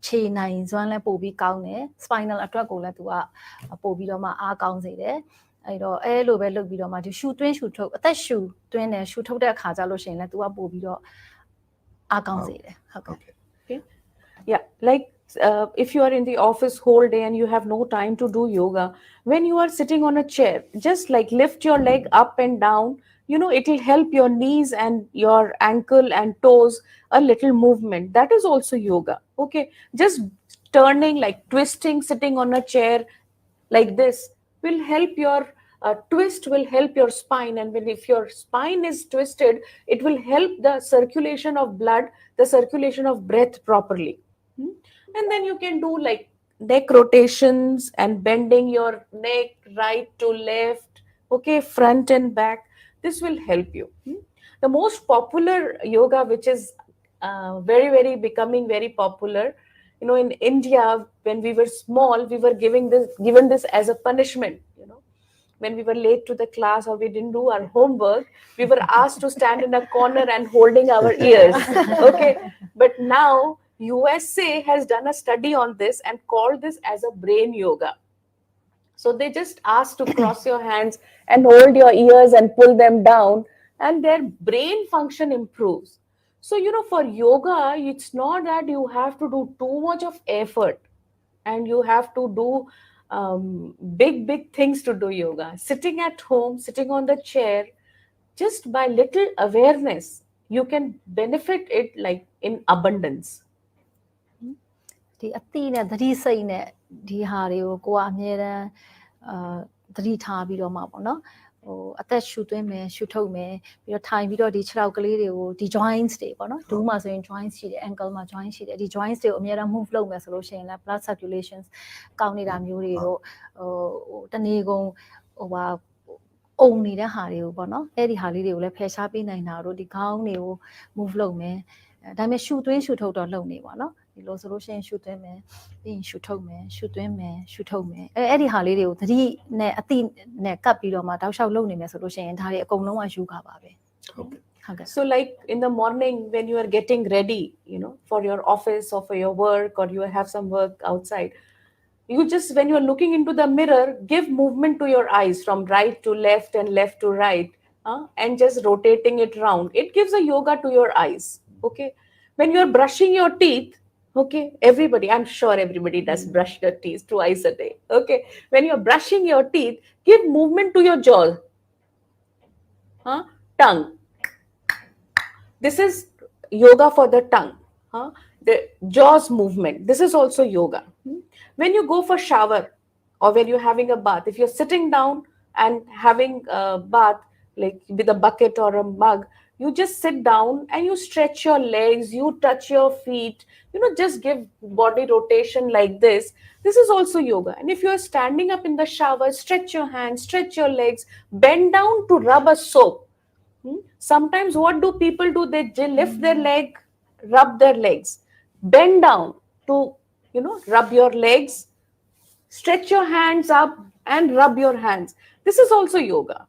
ခြေနိုင်စွမ်းလဲပို့ပြီးကောင်းတယ် spinal အတွက်ကိုလည်းသူကပို့ပြီးတော့မှအားကောင်းစေတယ်အဲ့တော့အဲ့လိုပဲလုပ်ပြီးတော့မှဒီရှူသွင်းရှူထုတ်အသက်ရှူသွင်းတယ်ရှူထုတ်တဲ့အခါကျလို့ရှိရင်လည်းသူကပို့ပြီးတော့အားကောင်းစေတယ်ဟုတ်ကဲ့ Yeah, like if you are in the office whole day and you have no time to do yoga, when you are sitting on a chair, just like lift your leg up and down, it will help your knees and your ankle and toes, a little movement. That is also yoga. Okay, just turning, like twisting, sitting on a chair like this will help your twist, will help your spine. And if your spine is twisted, it will help the circulation of blood, the circulation of breath properly. And then you can do like neck rotations and bending your neck right to left, okay, front and back. This will help you. The most popular yoga, which is very becoming very popular, in India, when we were small, we were given this as a punishment. When we were late to the class or we didn't do our homework, we were asked to stand in a corner and holding our ears. Okay, but now USA has done a study on this and called this as a brain yoga. So they just ask to cross your hands and hold your ears and pull them down, and their brain function improves. So, for yoga, it's not that you have to do too much of effort and you have to do big things to do yoga. Sitting at home, sitting on the chair, just by little awareness, you can benefit it like in abundance. ဒီအတိနဲ့သတိစိတ်နဲ့ဒီဟာတွေကိုကိုကအမြဲတမ်းသတိထားပြီးတော့မှပေါ့နော်ဟိုအသက်ရှူသွင်းမယ်ရှူထုတ်မယ်ပြီးတော့ထိုင်ပြီးတော့ဒီခြေထောက်ကလေးတွေကိုဒီ joints တွေပေါ့နော်ဒူးမှာဆိုရင် joints ရှိတယ် ankle မှာ joints ရှိတယ်ဒီ joints တွေကိုအမြဲတမ်း move လုပ်မယ်ဆိုလို့ရှိရင်လည်း blood circulation ကောင်းနေတာမျိုးတွေတို့ဟိုတနေ့ကုန်ဟိုပါအုံနေတဲ့ဟာတွေကိုပေါ့နော်အဲ့ဒီဟာလေးတွေကိုလည်းဖယ်ရှားပေးနိုင်တာတို့ဒီခေါင်းတွေကို move လုပ်မယ်ဒါပေမဲ့ရှူသွင်းရှူထုတ်တော့လုပ်နေပါနော်ဒီလိုဆိုလို့ရှိရင်ရှူသွင်းမယ်ပြီးရင်ရှူထုတ်မယ်ရှူသွင်းမယ်ရှူထုတ်မယ်အဲ့ဒီဟာလေးတွေကိုသတိနဲ့အတိနဲ့ကပ်ပြီးတော့မှတောက်လျှောက်လုပ်နေမယ်ဆိုလို့ရှိရင်ဒါတွေအကုန်လုံးကယူခပါပဲဟုတ်ကဲ့ So like in the morning when you are getting ready, for your office or for your work, or you have some work outside, you just, when you are looking into the mirror, give movement to your eyes from right to left and left to right, and just rotating it round. It gives a yoga to your eyes. Okay, when you are brushing your teeth, okay, I'm sure everybody does brush their teeth twice a day. Okay, when you are brushing your teeth, give movement to your jaw, tongue. This is yoga for the tongue. The jaws movement, this is also yoga. When you go for shower or when you're having a bath, if you're sitting down and having a bath like with a bucket or a mug, you just sit down and you stretch your legs, you touch your feet, just give body rotation like this. This is also yoga. And if you're standing up in the shower, stretch your hands, stretch your legs, bend down to rub a soap. Sometimes what do people do? They lift their leg, rub their legs, bend down to rub your legs, stretch your hands up and rub your hands. This is also yoga.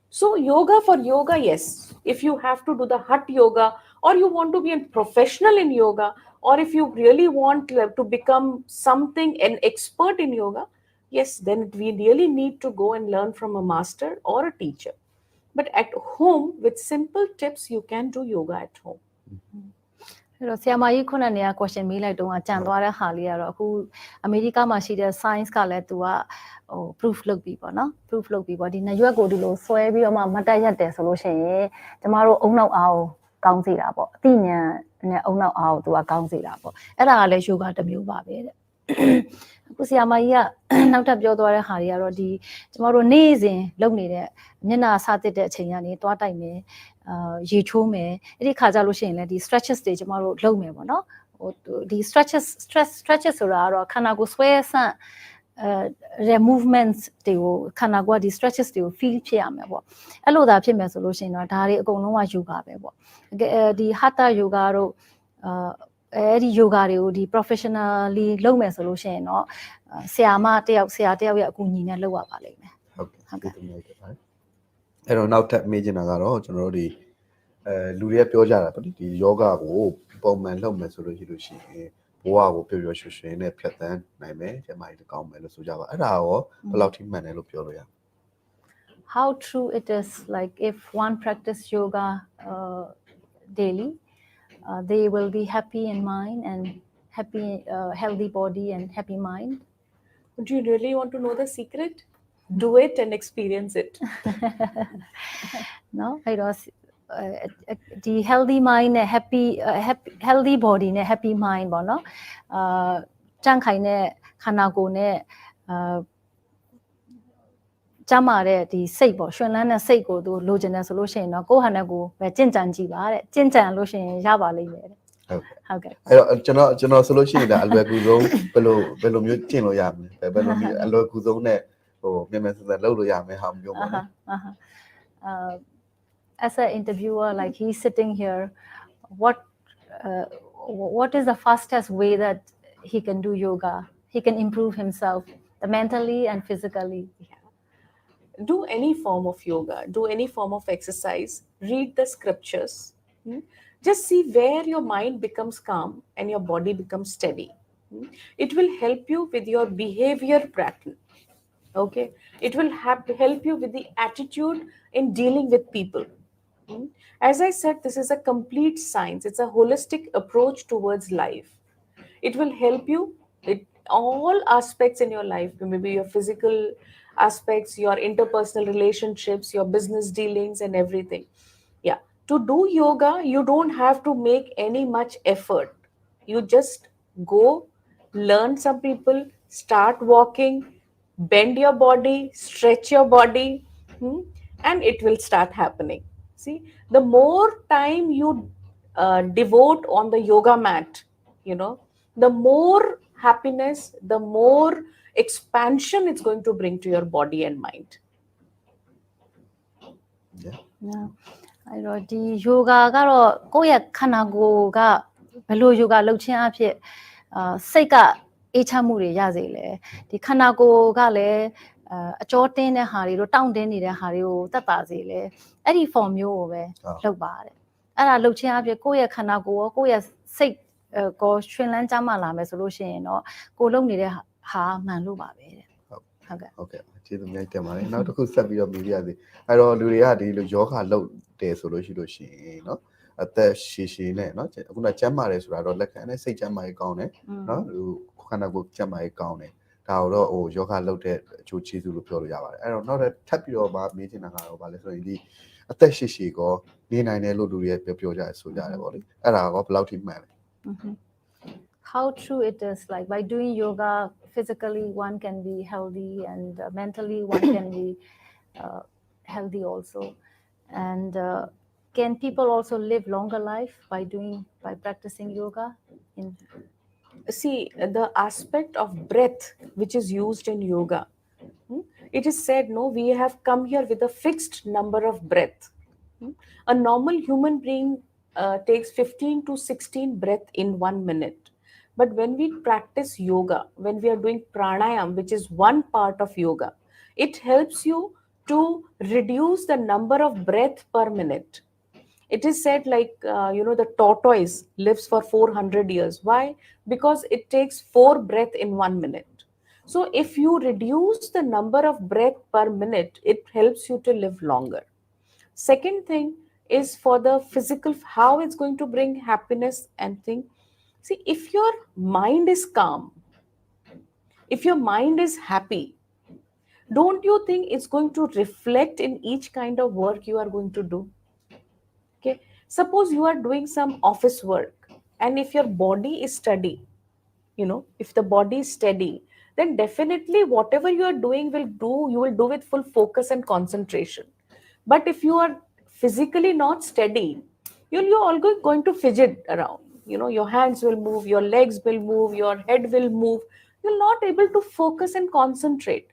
So yoga for yoga, yes, if you have to do the hut yoga, or you want to be a professional in yoga, or if you really want to become something, an expert in yoga, yes, then we really need to go and learn from a master or a teacher. But at home, with simple tips, you can do yoga at home. အဲ့တော့ဆရာမကြီးခုနကနေ question မေးလိုက်တော့ကြံသွားတဲ့ဟာလေးကတော့အခုအမေရိကမှာရှိတဲ့ science ကလည်းသူကဟို proof လုပ်ပြီးပေါ့နော် proof လုပ်ပြီးပေါ့ဒီနရွက်ကိုဒီလိုဆွဲပြီးတော့မှမတက်ရက်တယ်ဆိုလို့ရှိရင်ကျမတို့အုံနောက်အားကိုကောင်းစေတာပေါ့အသိဉာဏ်နဲ့အုံနောက်အားကိုသူကကောင်းစေတာပေါ့အဲ့ဒါကလည်း yoga တစ်မျိုးပါပဲတဲ့အခုဆရာမကြီးကနောက်ထပ်ပြောသွားတဲ့ဟာတွေကတော့ဒီကျမတို့နေ့စဉ်လုပ်နေတဲ့မျက်နှာစသစ်တဲ့အချိန်ကနေသွားတိုက်မယ်ရေချိုးမယ်အဲ့ဒီခါကြလို့ရှိရင်လည်းဒီ stretches တွေကျမတို့လုပ်မယ်ပေါ့နော်ဟိုဒီ stretches ဆိုတာကတော့ခန္ဓာကိုယ်ဆွဲဆန့်movements တွေကိုခန္ဓာကိုယ်ကဒီ stretches တွေကို feel ဖြစ်ရမယ်ပေါ့အဲ့လိုသာဖြစ်မယ်ဆိုလို့ရှိရင်တော့ဒါတွေအကုန်လုံးက yoga ပဲပေါ့ဒီ hatha yoga တို့အဲ့ဒီ yoga တွေကိုဒီ professionally လုပ်မယ်ဆိုလို့ရှိရင်တော့ဆရာတယောက်ရဲ့အကူအညီနဲ့လုပ်ရပါလိမ့်မယ်ဟုတ်ကဲ့အဲ့တော့နောက်ထပ်မေးချင်တာကတော့ကျွန်တော်တို့ဒီလူတွေပြောကြတာပေါ့ဒီယောဂကိုပုံမှန်လုပ်မယ်ဆိုလို့ရှိရင်ဘဝကိုပျော်ပျော်ရွှင်ရွှင်နဲ့ဖြတ်သန်းနိုင်မယ်ကျမကြီးကောင်းမယ်လို့ဆိုကြပါအဲ့ဒါရောဘယ်လောက်ထိမှန်တယ်လို့ပြောလို့ရ How true it is, like if one practice yoga daily, they will be happy in mind and happy, healthy body and happy mind. Do you really want to know the secret? Do it and experience it. No, I was the healthy mind and healthy body and happy mind ပေါ့နော်ကြန့်ခိုင်တဲ့ခန္ဓာကိုယ်နဲ့ကျမ်းမာတဲ့ဒီစိတ်ပေါ့ရှင်လန်းတဲ့စိတ်ကိုသူလိုချင်တယ်ဆိုလို့ရှိရင်တော့ကိုယ့်ဟာနဲ့ကိုယ်ပဲကြင်ကြံကြည့်ပါတဲ့ကြင်ကြံလို့ရှိရင်ရပါလိမ့်မယ်တဲ့ ဟုတ်ကဲ့အဲ့တော့ကျွန်တော်ဆိုလို့ရှိရင်ဒါအလွယ်ကူဆုံးဘယ်လိုမျိုးကျင့်လို့ရမလဲဘယ်လိုမျိုးအလွယ်ကူဆုံးနဲ့ဟိုမြန်မြန်ဆန်ဆန်လုပ်လို့ရမယ်ဟာမျိုးပေါ့နော် As an interviewer, like he's sitting here, what is the fastest way that he can do yoga? He can improve himself, mentally and physically. Do any form of yoga, do any form of exercise, read the scriptures. Just see where your mind becomes calm and your body becomes steady. It will help you with your behavior pattern. Okay, it will help you with the attitude in dealing with people. As I said, this is a complete science. It's a holistic approach towards life. It will help you with all aspects in your life, maybe your physical aspects, your interpersonal relationships, your business dealings and everything. Yeah, to do yoga, you don't have to make any much effort. You just go, learn some people, start walking, bend your body, stretch your body, and it will start happening. See, the more time you devote on the yoga mat, the more happiness, the more expansion it's going to bring to your body and mind. Yeah. အဲ့တော့ဒီ yoga ကတော့ကိုယ့်ရဲ့ခန္ဓာကိုယ်ကဘယ်လို yoga လုပ်ခြင်းအဖြစ်စိတ်ကအေးချမ်းမှုတွေရစေလေဒီခန္ဓာကိုယ်ကလည်းအကြောတင်းတဲ့ဟာတွေတို့တောင့်တင်းနေတဲ့ဟာတွေကိုတက်တာစေလေအဲ့ဒီ form မျိုးကိုပဲလုပ်ပါတယ်အဲ့ဒါလုပ်ခြင်းအဖြစ်ကိုယ့်ရဲ့ခန္ဓာကိုယ်ရောကိုယ့်ရဲ့စိတ်ကိုရှင်လန်းကြမှာလာမယ်ဆိုလို့ရှိရင်တော့ကိုလုပ်နေတဲ့ဟာမှန်လို့ပါပဲတဲ့ဟုတ်ကဲ့ကျေးဇူးများတင်ပါတယ်နောက်တစ်ခုဆက်ပြီးတော့မေးပြရစီအဲ့တော့လူတွေကဒီလိုယောဂလုပ်တယ်ဆိုလို့ရှိရင်เนาะအသက်ရှည်ရှည်နဲ့เนาะခုနကျမ်းမာတယ်ဆိုတာတော့လက်ခံနဲ့စိတ်ကျမ်းမာရေးကောင်းတယ်เนาะခန္ဓာကိုယ်ကျမ်းမာရေးကောင်းတယ်ဒါတော့ဟိုယောဂလုပ်တဲ့အကျိုးကျေးဇူးလို့ပြောလို့ရပါတယ်အဲ့တော့နောက်ထပ်ပြီးတော့ဗာမေးချင်တာကတော့ဗာလဲဆိုရင်ဒီအသက်ရှည်ရှည်ကောနေနိုင်တယ်လို့လူတွေပြောကြတယ်ဆိုကြတယ်ဗောလေအဲ့ဒါကောဘယ်လောက်ထိမှန်လဲ How true it is, like by doing yoga physically one can be healthy and mentally one can be healthy also and can people also live longer life by practicing yoga See, the aspect of breath which is used in yoga, it is said we have come here with a fixed number of breath. A normal human being takes 15 to 16 breath in 1 minute. But when we practice yoga, when we are doing pranayam, which is one part of yoga, it helps you to reduce the number of breath per minute. It is said like, the tortoise lives for 400 years. Why? Because it takes 4 breath in 1 minute. So if you reduce the number of breath per minute, it helps you to live longer. Second thing is for the physical, how it's going to bring happiness and thing. See, if your mind is calm, if your mind is happy, don't you think it's going to reflect in each kind of work you are going to do? Okay, suppose you are doing some office work and if your body is steady, if the body is steady, then definitely whatever you are doing you will do with full focus and concentration. But if you are physically not steady, you're all going to fidget around. Your hands will move, your legs will move, your head will move. You're not able to focus and concentrate.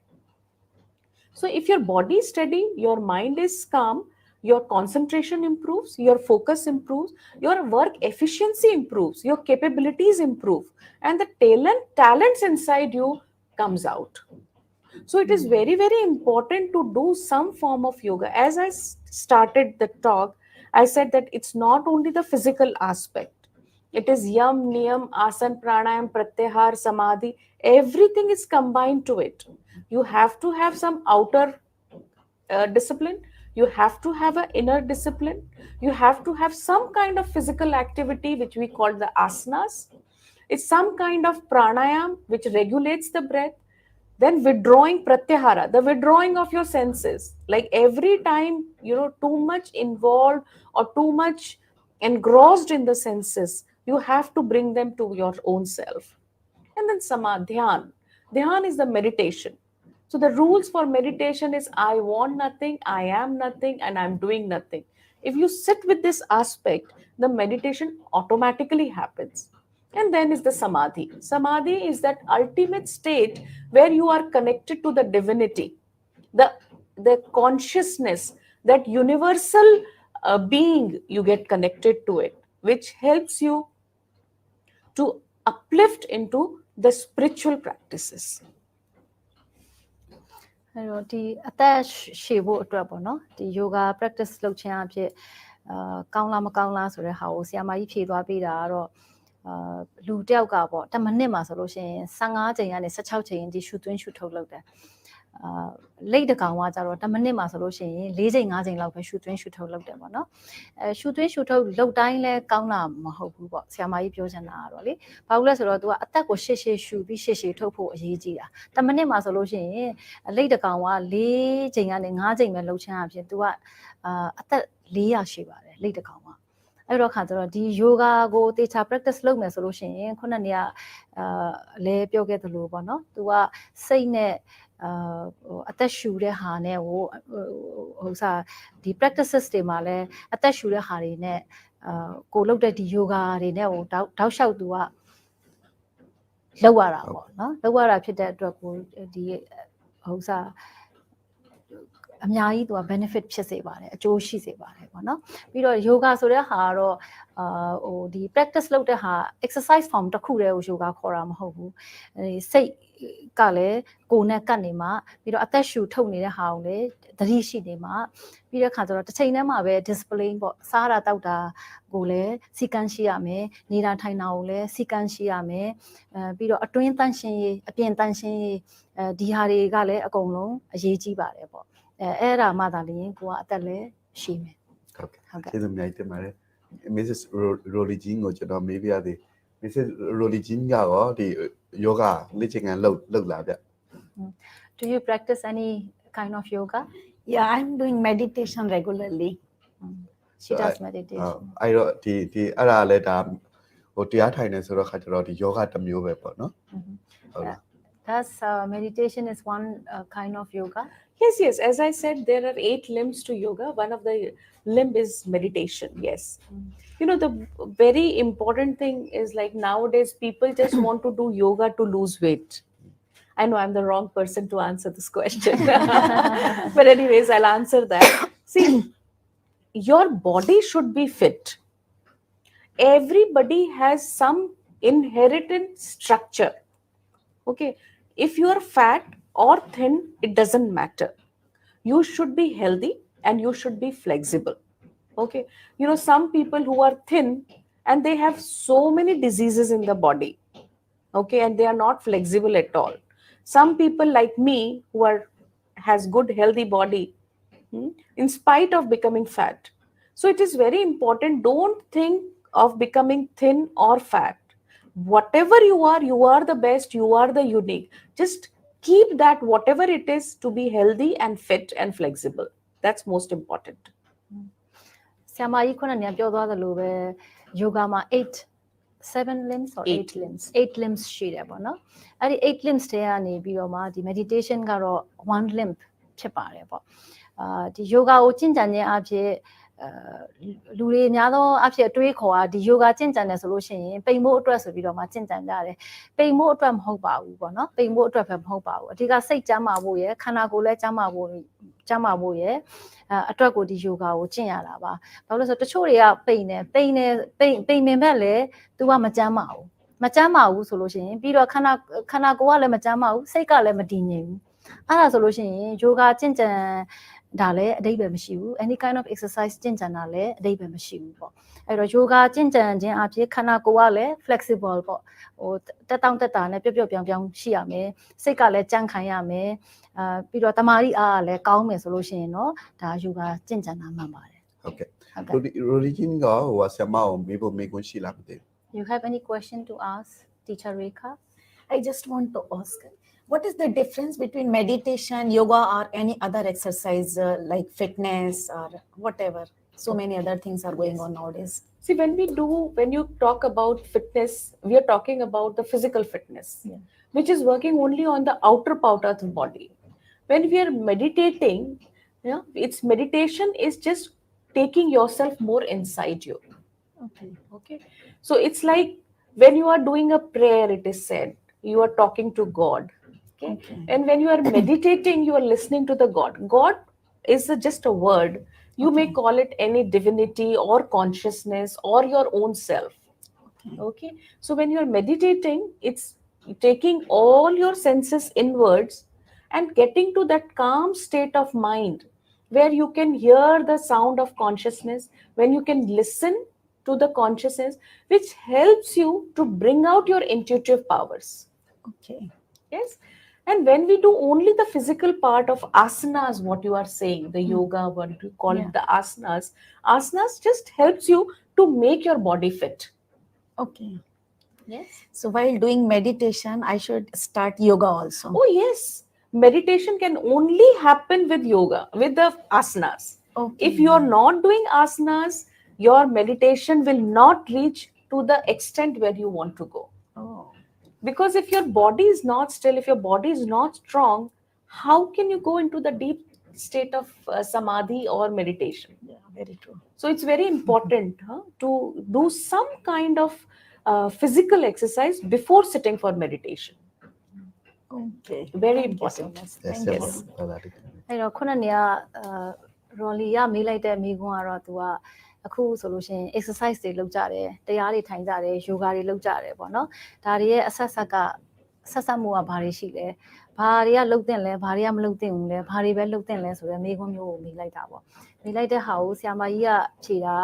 So if your body is steady, your mind is calm, your concentration improves, your focus improves, your work efficiency improves, your capabilities improve, and the talents inside you comes out. So it is very, very important to do some form of yoga. As I started the talk, I said that it's not only the physical aspect. It is yam, niyam, asan, pranayam, pratyahar, samadhi. Everything is combined to it. You have to have some outer discipline. You have to have an inner discipline. You have to have some kind of physical activity, which we call the asanas. It's some kind of pranayam which regulates the breath. Then withdrawing pratyahara, the withdrawing of your senses. Like every time, too much involved or too much engrossed in the senses, you have to bring them to your own self. And then samadhyan. Dhyan is the meditation. So the rules for meditation is I want nothing, I am nothing, and I'm doing nothing. If you sit with this aspect, the meditation automatically happens. And then is the samadhi. Samadhi is that ultimate state where you are connected to the divinity, the consciousness, that universal being, you get connected to it, which helps you to uplift into the spiritual practices. အဲ့တော့ဒီအသက်ရှည်ဖို့အတွက်ပေါ့နော်ဒီ yoga practice လုပ်ခြင်းအဖြစ်ကောင်းလားမကောင်းလားဆိုတဲ့ဟာကိုဆရာမကြီးဖြေသွားပေးတာကတော့လူတယောက်ကပေါ့10မိနစ်မှာဆိုလို့ရှိရင်15ချိန်ကနေ16ချိန်ဒီရှူသွင်းရှူထုတ်လုပ်တယ်လိတ်တကောင်ကကြတော့10မိနစ်မှာဆိုလို့ရှိရင်4ချိန်5ချိန်လောက်ပဲရှူသွင်းရှူထုတ်လုပ်တယ်ပေါ့နော်ရှူသွင်းရှူထုတ်လုပ်တိုင်းလဲကောင်းတာမဟုတ်ဘူးပေါ့ဆရာမကြီးပြောချင်တာကတော့လေဘာလို့လဲဆိုတော့ तू ကအသက်ကိုရှေ့ရှူပြီးရှေ့ထုတ်ဖို့အရေးကြီးတာ10မိနစ်မှာဆိုလို့ရှိရင်လိတ်တကောင်က4ချိန်ကနေ5ချိန်ပဲလုပ်ချင်အဖြစ် तू ကအသက်400ရှိပါတယ်လိတ်တကောင်ကအဲ့တော့ခါကျတော့ဒီ yoga ကိုတေချာ practice လုပ်မယ်ဆိုလို့ရှိရင်ခုနကလဲပြောခဲ့သလိုပေါ့နော် तू ကစိတ်နဲ့အသက်ရှူတဲ့ဟာနဲ့ဟိုစားဒီ practices တွေမှာလဲအသက်ရှူတဲ့ဟာတွေနဲ့ကိုလုပ်တဲ့ဒီ yoga တွေနဲ့ဟိုတောက်လျှောက် तू ကလောက်ရတာပေါ့နော်လောက်ရတာဖြစ်တဲ့အတွက်ကိုဒီဟိုစားအများကြီး तू က benefit ဖြစ်စေပါတယ်အကျိုးရှိစေပါတယ်ပေါ့နော်ပြီးတော့ yoga ဆိုတဲ့ဟာကတော့ဟိုဒီ practice လုပ်တဲ့ဟာ exercise form တစ်ခုတည်းကို yoga ခေါ်တာမဟုတ်ဘူးစိတ်ကလည်းကိုယ်နဲ့ကပ်နေမှာပြီးတော့အသက်ရှူထုတ်နေတဲ့ဟာကိုလည်းသတိရှိနေမှာပြီးတဲ့ခါကျတော့တစ်ချိန်တည်းမှာပဲ discipline ပေါ့စားတာတောက်တာကိုလည်းစီကံရှိရမယ်နေတာထိုင်တာကိုလည်းစီကံရှိရမယ်ပြီးတော့အတွင်းတန့်ရှင်းရေးအပြင်တန့်ရှင်းရေးဒီဟာတွေကလည်းအကုန်လုံးအရေးကြီးပါတယ်ပေါ့အဲ့ဒါမှသာလျှင်ကိုကအသက်လည်းရှိမယ်ဟုတ်ကဲ့ကျေးဇူးအများကြီးတင်ပါတယ် Mrs Rolijin ကိုကျွန်တော်မေးပြရသေး Mrs Rolijin ကရောဒီ yoga လေ့ကျင့်ခန်းလုပ်လာဗျ Do you practice any kind of yoga? Yeah, I'm doing meditation regularly. She does meditation. အဲ့တော့ဒီအဲ့ဒါလည်းဒါဟိုတရားထိုင်နေဆိုတော့ခါကျတော့ဒီ yoga တစ်မျိုးပဲပေါ့နော်ဟုတ်လား Does meditation is one kind of yoga? Yes. As I said, there are 8 limbs to yoga. One of the limb is meditation. Yes. The very important thing is like nowadays people just want to do yoga to lose weight. I know I'm the wrong person to answer this question. But anyways, I'll answer that. See, your body should be fit. Everybody has some inherent structure. Okay. If you are fat or thin, it doesn't matter. You should be healthy and you should be flexible. Okay. Some people who are thin and they have so many diseases in the body. Okay. And they are not flexible at all. Some people like me who has good healthy body in spite of becoming fat. So it is very important. Don't think of becoming thin or fat. Whatever you are the best, you are the unique. Just keep that whatever it is to be healthy and fit and flexible. That's most important. ဆရာမကြီးခုနကပြောသွားသလိုပဲ yoga မှာ7 limbs or 8 limbs 8 limbs ရှိတယ်ပေါ့နော်အဲ့ဒီ8 limbs တွေကနေပြီးတော့မှဒီ meditation ကတော့1 limb ဖြစ်ပါတယ်ပေါ့ဒီ yoga ကိုကျင့်ကြံခြင်းအဖြစ်လူတွေများသောအဖြစ်အတွေးခေါ်တာဒီ yoga ကျင့်ကြံတယ်ဆိုလို့ရှိရင်ပိန်ဖို့အတွက်ဆိုပြီးတော့မှကျင့်ကြံကြတယ်ပိန်ဖို့အတွက်မဟုတ်ပါဘူးပေါ့နော်ပိန်ဖို့အတွက်ပဲမဟုတ်ပါဘူးအဓိကစိတ်ကျန်းမာဖို့ရယ်ခန္ဓာကိုယ်လည်းကျန်းမာဖို့ရယ်အတွက်ကိုဒီ yoga ကိုကျင့်ရတာပါဘာလို့လဲဆိုတော့တချို့တွေကပိန်မင်ဘက်လည်း तू ကမကျန်းမာဘူးဆိုလို့ရှိရင်ပြီးတော့ခန္ဓာကိုယ်ကလည်းမကျန်းမာဘူးစိတ်ကလည်းမတည်ငြိမ်ဘူးအဲ့ဒါဆိုလို့ရှိရင် yoga ကျင့်ကြံဒါလည်းအဓိပ္ပာယ်မရှိဘူး any kind of exercise ကျင့်ကြံတာလည်းအဓိပ္ပာယ်မရှိဘူးပေါ့အဲ့တော့ yoga ကျင့်ကြံခြင်းအဖြစ်ခန္ဓာကိုယ်ကလည်း flexible ပေါ့ဟိုတက်တောင့်တက်တာနဲ့ပျော့ပြောင်းရှိရမယ်စိတ်ကလည်းကြံ့ခိုင်ရမယ်ပြီးတော့တမာရီအားကလည်းကောင်းမယ်ဆိုလို့ရှိရင်တော့ဒါ yoga ကျင့်ကြံတာမှန်ပါတယ်ဟုတ်ကဲ့ Rolijin ကဟိုဆရာမအောင်မေးဖို့မေးခွန်းရှိလားမသိဘူး You have any question to ask teacher Rekha. I just want to ask, what is the difference between meditation, yoga, or any other exercise like fitness or whatever? So many other things are going on nowadays. See, when you talk about fitness, we are talking about the physical fitness, which is working only on the outer part of the body. When we are meditating, its meditation is just taking yourself more inside you. Okay. So it's like when you are doing a prayer, it is said, you are talking to God. Okay. And when you are meditating, you are listening to the God. God is just a word. You may call it any divinity or consciousness or your own self. Okay. So when you are meditating, it's taking all your senses inwards and getting to that calm state of mind where you can hear the sound of consciousness, when you can listen to the consciousness, which helps you to bring out your intuitive powers. Okay. Yes. And when we do only the physical part of asanas, what you are saying, the yoga, what you call it, the asanas just helps you to make your body fit. Okay. Yes. So while doing meditation, I should start yoga also. Oh, yes. Meditation can only happen with yoga, with the asanas. Okay. If you are not doing asanas, your meditation will not reach to the extent where you want to go. Oh. Because if your body is not still, if your body is not strong, how can you go into the deep state of samadhi or meditation? Yeah, very true. So it's very important to do some kind of physical exercise before sitting for meditation. Okay. Very Thank you so important. much. Yes, Thank you. yes. အဲ့တော့ခုနနေကRolly ကမေးလိုက်တဲ့မိကွန်းကတော့ तू ကအခုဆိုလို့ရှိရင် exercise တွေလုပ်ကြတယ်တရားတွေထိုင်ကြတယ် yoga တွေလုပ်ကြတယ်ပေါ့နော်ဒါတွေရဲ့အဆက်ဆက်ကမှုကဘာတွေရှိလဲဘာတွေကလုပ်တင်လဲဘာတွေကမလုပ်တင်ဘူးလဲဘာတွေပဲလုပ်တင်လဲဆိုတော့မိကွန်းမျိုးကိုမေးလိုက်တာပေါ့မေးလိုက်တဲ့ဟာကိုဆရာမကြီးကဖြေတာ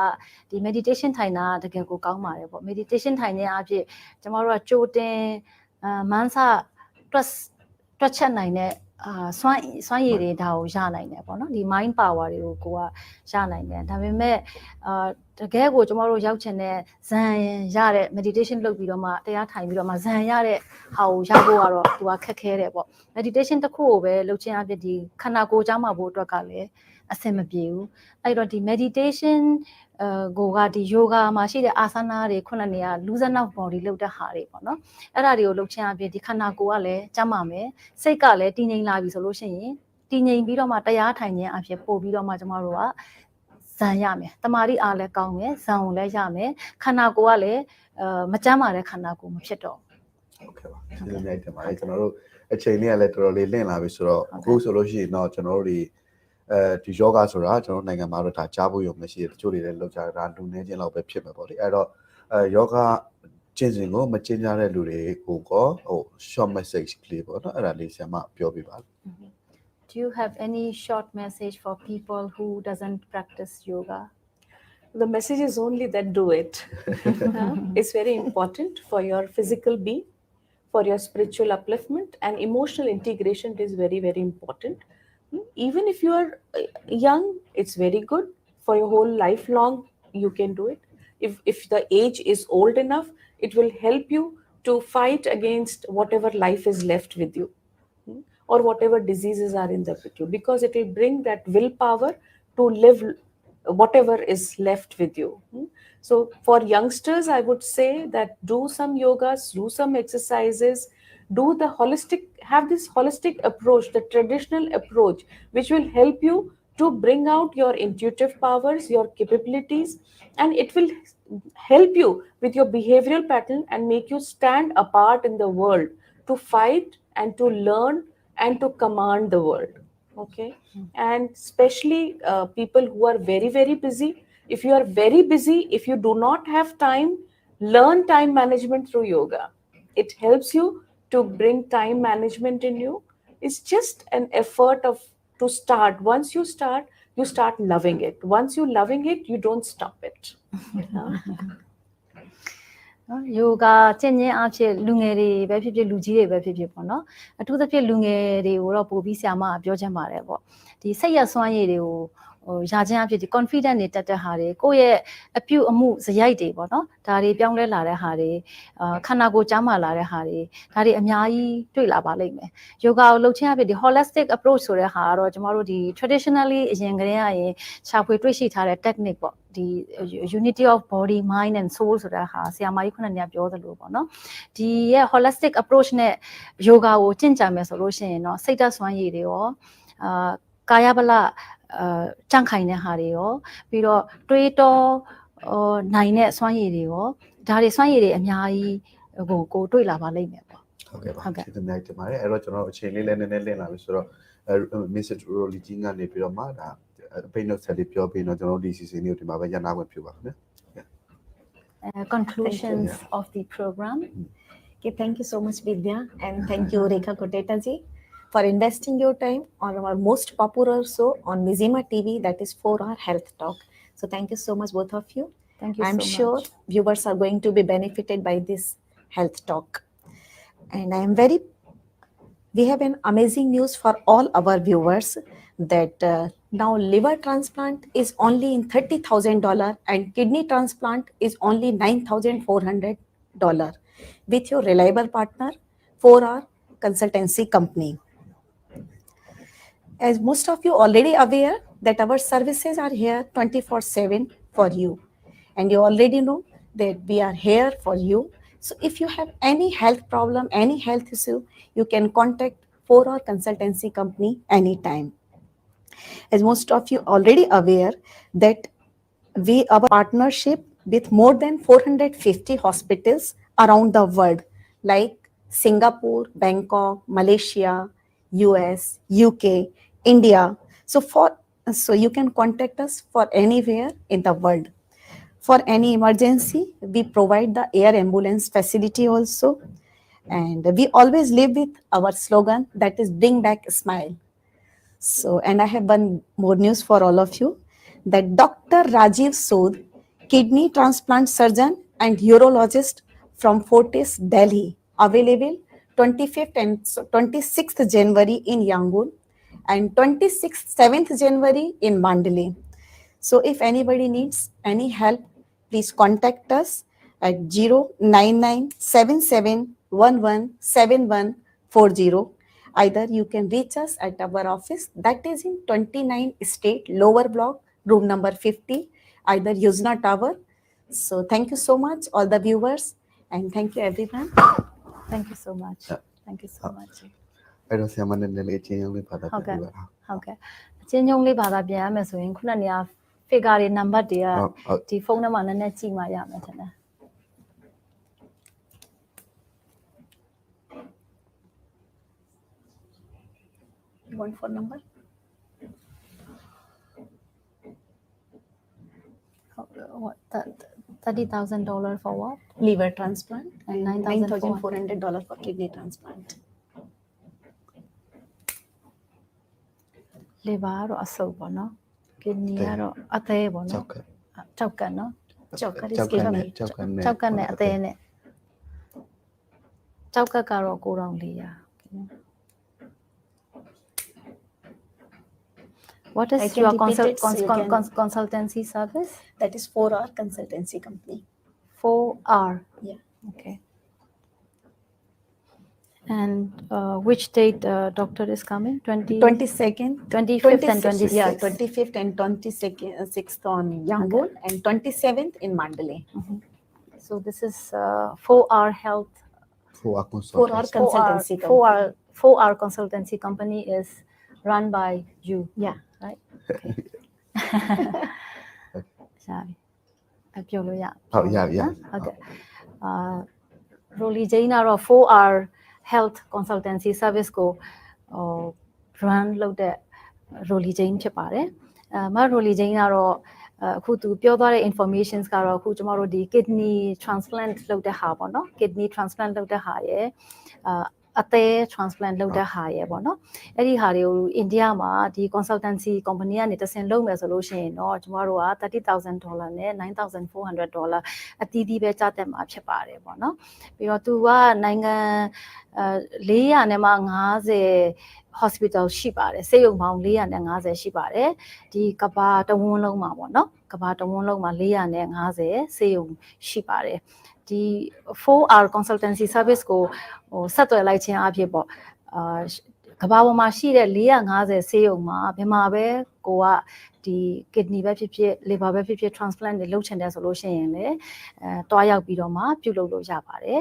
ဒီ meditation ထိုင်တာတကယ်ကိုကောင်းပါတယ်ပေါ့ meditation ထိုင်ခြင်းအဖြစ်ကျမတို့ကကြိုတင်မန်းစတွက်ချက်နိုင်တဲ့စွမ်းရည်တွေဒါကိုရနိုင်တယ်ပေါ့နော်ဒီ mind power တွေကိုကိုကရနိုင်တယ်ဒါပေမဲ့တကယ်ကိုကျမတို့ရောက်ချင်တဲ့ဇန်ရတဲ့ meditation လုပ်ပြီးတော့မှတရားထိုင်ပြီးတော့မှဇန်ရတဲ့ဟာကိုရဖို့ကတော့သူကခက်ခဲတယ်ပေါ့ meditation တစ်ခုကိုပဲလုပ်ခြင်းအဖြစ်ဒီခန္ဓာကိုယ်ကြားမှာဖို့အတွက်ကလည်းအဆင်မပြေဘူးအဲ့တော့ဒီ meditation ကိုကဒီ yoga မှာရှိတဲ့ asana တွေခုနနေက loosen up body လုပ်တဲ့ဟာတွေပေါ့နော်အဲ့ဒါတွေကိုလုပ်ခြင်းအပြင်ဒီခန္ဓာကိုယ်ကလည်းကျန်းမာမယ်စိတ်ကလည်းတည်ငြိမ်လာပြီဆိုလို့ရှိရင်တည်ငြိမ်ပြီးတော့မှတရားထိုင်ခြင်းအဖြစ်ပို့ပြီးတော့မှကျမတို့ကဇန်ရမယ်တမာတိအားလည်းကောင်းမယ်ဇန်ကိုလည်းရမယ်ခန္ဓာကိုယ်ကလည်းမကျန်းမာတဲ့ခန္ဓာကိုယ်မဖြစ်တော့ ဟုတ်ကဲ့ပါဒီလိုမျိုးတင်ပါတယ်ကျွန်တော်တို့အချိန်လေးကလည်းတော်တော်လေးလင့်လာပြီဆိုတော့အခုဆိုလို့ရှိရင်တော့ကျွန်တော်တို့ဒီ yoga ဆိုတာကျွန်တော်နိုင်ငံမှာတော့ဒါကြားဖို့ရုံမရှိတချို့တွေလည်းလောက်ကြတာလူနေချင်းလောက်ပဲဖြစ်မှာပေါ့လေအဲ့တော့yoga ကျင့်စဉ်ကိုမကျင့်ကြတဲ့လူတွေကိုကောshort message ကလေးပေါ့နော်အဲ့ဒါလေးဆရာမပြောပြပါဦး Do you have any short message for people who doesn't practice yoga? The message is only that do it. It's very important for your physical being, for your spiritual upliftment, and emotional integration is very, very important. Even if you are young, it's very good. For your whole lifelong, you can do it. If the age is old enough, it will help you to fight against whatever life is left with you. Or whatever diseases are in the with you, because it will bring that willpower to live whatever is left with you. So for youngsters, I would say that do some yogas, do some exercises, have this holistic approach, the traditional approach, which will help you to bring out your intuitive powers, your capabilities, and it will help you with your behavioral pattern and make you stand apart in the world to fight and to learn and to command the world. Okay. And especially people who are very, very busy. If you are very busy, if you do not have time, learn time management through yoga. It helps you to bring time management in you. It's just an effort to start. Once you start loving it. Once you're loving it, you don't stop it. yoga ကျင့်ခြင်းအဖြစ်လူငယ်တွေပဲဖြစ်ဖြစ်လူကြီးတွေပဲဖြစ်ဖြစ်ပေါ့နော်အထူးသဖြင့်လူငယ်တွေကိုတော့ပို့ပြီးဆရာမပြောချင်ပါတယ်ပေါ့ဒီစိတ်ရစွမ်းရည်တွေကို ရာချင်းအဖြစ်ဒီ confident နေတက်တဲ့ဟာတွေကိုယ့်ရဲ့အပြုအမှုစရိုက်တွေပေါ့နော်ဒါတွေပြောင်းလဲလာတဲ့ဟာတွေခန္ဓာကိုယ်ကျန်းမာလာတဲ့ဟာတွေဒါတွေအများကြီးတွေ့လာပါလိမ့်မယ် yoga ကိုလုပ်ခြင်းအဖြစ်ဒီ holistic approach ဆိုတဲ့ဟာကတော့ကျမတို့ဒီ traditionally အရင်ကတည်းကရင်ရှာဖွေတွေ့ရှိထားတဲ့ technique ပေါ့ဒီ unity of body mind and soul ဆိုတဲ့ဟာဆရာမကြီးခုနကပြောသလိုပေါ့နော်ဒီရဲ့ holistic approach နဲ့ yoga ကိုကျင့်ကြံမယ်ဆိုလို့ရှိရင်တော့စိတ်ဓာတ်စွမ်းရည်တွေရောကာယဗလကြန့်ခိုင်တဲ့ဟာတွေရောပြီးတော့တွေးတောနိုင်တဲ့စွမ်းရည်တွေရောဒါတွေစွမ်းရည်တွေအများကြီးကိုတွေ့လာပါလိမ့်မယ်ပေါ့ဟုတ်ကဲ့ပါကျေးဇူးများတင်ပါတယ်အဲ့တော့ကျွန်တော်အချိန်လေးလည်းနည်းနည်းလင်းလာပြီဆိုတော့ Mrs Rekha ကနေပြီးတော့မှဒါအပိတ်နောက်ဆက်လေးပြောပြီးတော့ကျွန်တော်ဒီ season လေးကိုဒီမှာပဲရနာခွင့်ပြုပါခင်ဗျာconclusions of the program Okay, thank you so much, Vidya, and thank you, Rekha Khunteta ji, for investing your time on our most popular show on Mizima TV, that is 4-hour health talk. So thank you so much, both of you. Thank you I'm so sure much. viewers are going to be benefited by this health talk. And we have an amazing news for all our viewers that now liver transplant is only in $30,000 and kidney transplant is only $9,400 with your reliable partner, 4-hour consultancy company. As most of you already aware that our services are here 24/7 for you. And you already know that we are here for you. So if you have any health problem, any health issue, you can contact 4-hour consultancy company anytime. As most of you already aware that our partnership with more than 450 hospitals around the world, like Singapore, Bangkok, Malaysia, US, UK, India. So you can contact us for anywhere in the world. For any emergency, we provide the air ambulance facility also. And we always live with our slogan, that is bring back a smile. So, and I have one more news for all of you, that Dr. Rajiv Sood, kidney transplant surgeon and urologist from Fortis, Delhi, available 25th and 26th January in Yangon and 7th January in Mandalay. So if anybody needs any help, please contact us at 09977117140. Either you can reach us at our office, that is in 29 State, Lower Block, room number 50, either Yuzna Tower. So thank you so much, all the viewers, and thank you everyone. Thank you so much. Thank you so much. အဲ့တော့ဆရာမနဲ့လည်းအချင်းချင်းလေးပါတာပြပါလားဟုတ်ကဲ့အချင်းချင်းလေးဘာသာပြန်ရမယ်ဆိုရင်ခုနက figure တွေ number တွေကဒီဖုန်းနံပါတ်နဲ့နည်းနည်းကြည့်မှရမယ်ထင်တယ် You want phone number? What $30,000 for what? Liver transplant and $9,400 $9,400 for kidney transplant. liver တော့အဆုပ်ပေါ့နော် kidney ကတော့အသေးပေါ့နော်ကြောက်ကတ်နော် Choker ကြော is က်က given. တ်နဲ့အသေးနဲ့ကြောက်ကတ်ကတော့9400 What I is can your repeat it so you can- consultancy service? That is 4-hour consultancy company. 4-hour. Yeah. Okay. And which date doctor is coming? 22nd, 25th and 26th. Yeah, 25th and 26th on Yangon and 27th in Mandalay. So this is 4-hour health. 4-hour 4-hour consultancy company. 4-hour consultancy company is run by you. Yeah. Right. Okay. ရပြီပြောလို့ရ ဟုတ်ရရ ဟုတ်ကဲ့Rolly Jane ကတော့ 4-hour health consultancy service ကိုrun လုပ်တဲ့ Rolly Jane ဖြစ်ပါတယ်မ Rolly Jane ကတော့အခုသူပြောသွားတဲ့ informations ကတော့အခုကျမတို့ဒီ kidney transplant လုပ်တဲ့ဟာပေါ့နော် kidney transplant လုပ်တဲ့ဟာရယ်အသေး transplant လုပ်တဲ့ဟာရယ်ပေါ့နော်အဲ့ဒီဟာတွေကိုအိန္ဒိယမှာဒီ consultancy company ကနေတဆင့်လုပ်မယ်ဆိုလို့ရှိရင်တော့ကျမတို့က$30,000နဲ့$9,400အတီးတီးပဲကြားတက်မှာဖြစ်ပါတယ်ပေါ့နော်ပြီးတော့သူကနိုင်ငံ400နဲ့မှ50 hospital ရှိပါတယ်ဆေးရုံပေါင်း450ရှိပါတယ်ဒီကဘာတဝန်းလုံးမှာပေါ့နော်ကဘာတဝန်းလုံးမှာ450ဆေးရုံရှိပါတယ်ဒီ 4hour consultancy service ကိုဆက်သွယ်လိုက်ခြင်းအဖြစ်ပေါ့ကဘာပေါ်မှာရှိတဲ့450ဆေးရုံမှာဘယ်မှာပဲကိုကဒီ kidney ပဲဖြစ်ဖြစ် liver ပဲဖြစ်ဖြစ် transplant တွေလုပ်ချင်တယ်ဆိုလို့ရှိရင်လည်းတွားရောက်ပြီးတော့မှပြုလုပ်လို့ရပါတယ်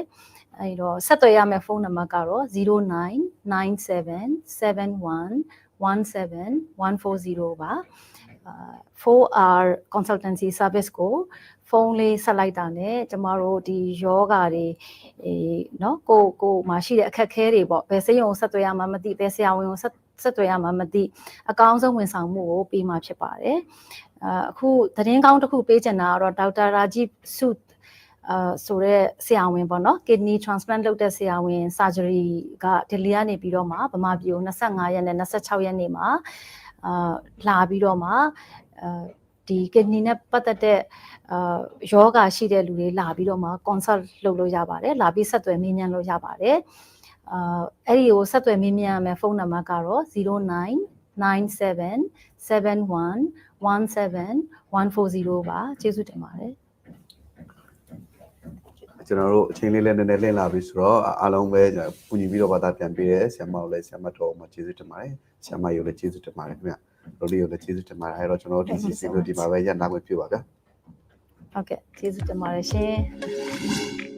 အဲ့တော့ဆက်သွယ်ရမယ့်ဖုန်းနံပါတ်ကတော့0997711740ပါ4hour consultancy service ကိုဖုန်းလေးဆက်လိုက်တာနဲ့ကျမတို့ဒီယောဂါတွေเนาะကိုမှာရှိတဲ့အခက်အခဲတွေပေါ့ဘယ်ဆေးရုံဆက်သွယ်ရမှမသိဘယ်ဆရာဝန်ကိုဆက်သွယ်ရမှမသိအကောင်းဆုံးဝန်ဆောင်မှုကိုပေးမှာဖြစ်ပါတယ်အခုသတင်းကောင်းတစ်ခုပေးချင်တာကတော့ဒေါက်တာရာဂျီဆုဆိုတဲ့ဆရာဝန်ပေါ့နော် kidney transplant လုပ်တဲ့ဆရာဝန် surgery က Delhi ကနေပြီးတော့မှဗမာပြည်ကို25ရက်နဲ့26ရက်နေ့မှာလာပြီးတော့မှဒီ kidney နဲ့ပတ်သက်တဲ့ယောဂရှိတဲ့လူတွေလာပြီးတော့မှ consult လုပ်လို့ရပါတယ်လာပြီးဆက်သွယ်မေးမြန်းလို့ရပါတယ်အဲ့ဒီကိုဆက်သွယ်မေးမြန်းရမယ့်ဖုန်းနံပါတ်ကတော့0997711740ပါကျေးဇူးတင်ပါတယ်ကျွန်တော်တို့အချိန်လေးလည်းနည်းနည်းလင်းလာပြီဆိုတော့အားလုံးပဲပူညီပြီးတော့ဘာသာပြန်ပေးတယ်ဆရာမကိုလည်းဆရာမတော်မှာကျေးဇူးတင်ပါတယ်ဆရာမကိုလည်းကျေးဇူးတင်ပါတယ်ခင်ဗျတို့လေးကိုလည်းကျေးဇူးတင်ပါတယ်အဲ့တော့ကျွန်တော်တို့ဒီစီစဉ်လို့ဒီမှာပဲရန်နာခွင့်ပြုပါဗျာဟုတ်ကဲ့ကျေးဇူးတင်ပါတယ်ရှင်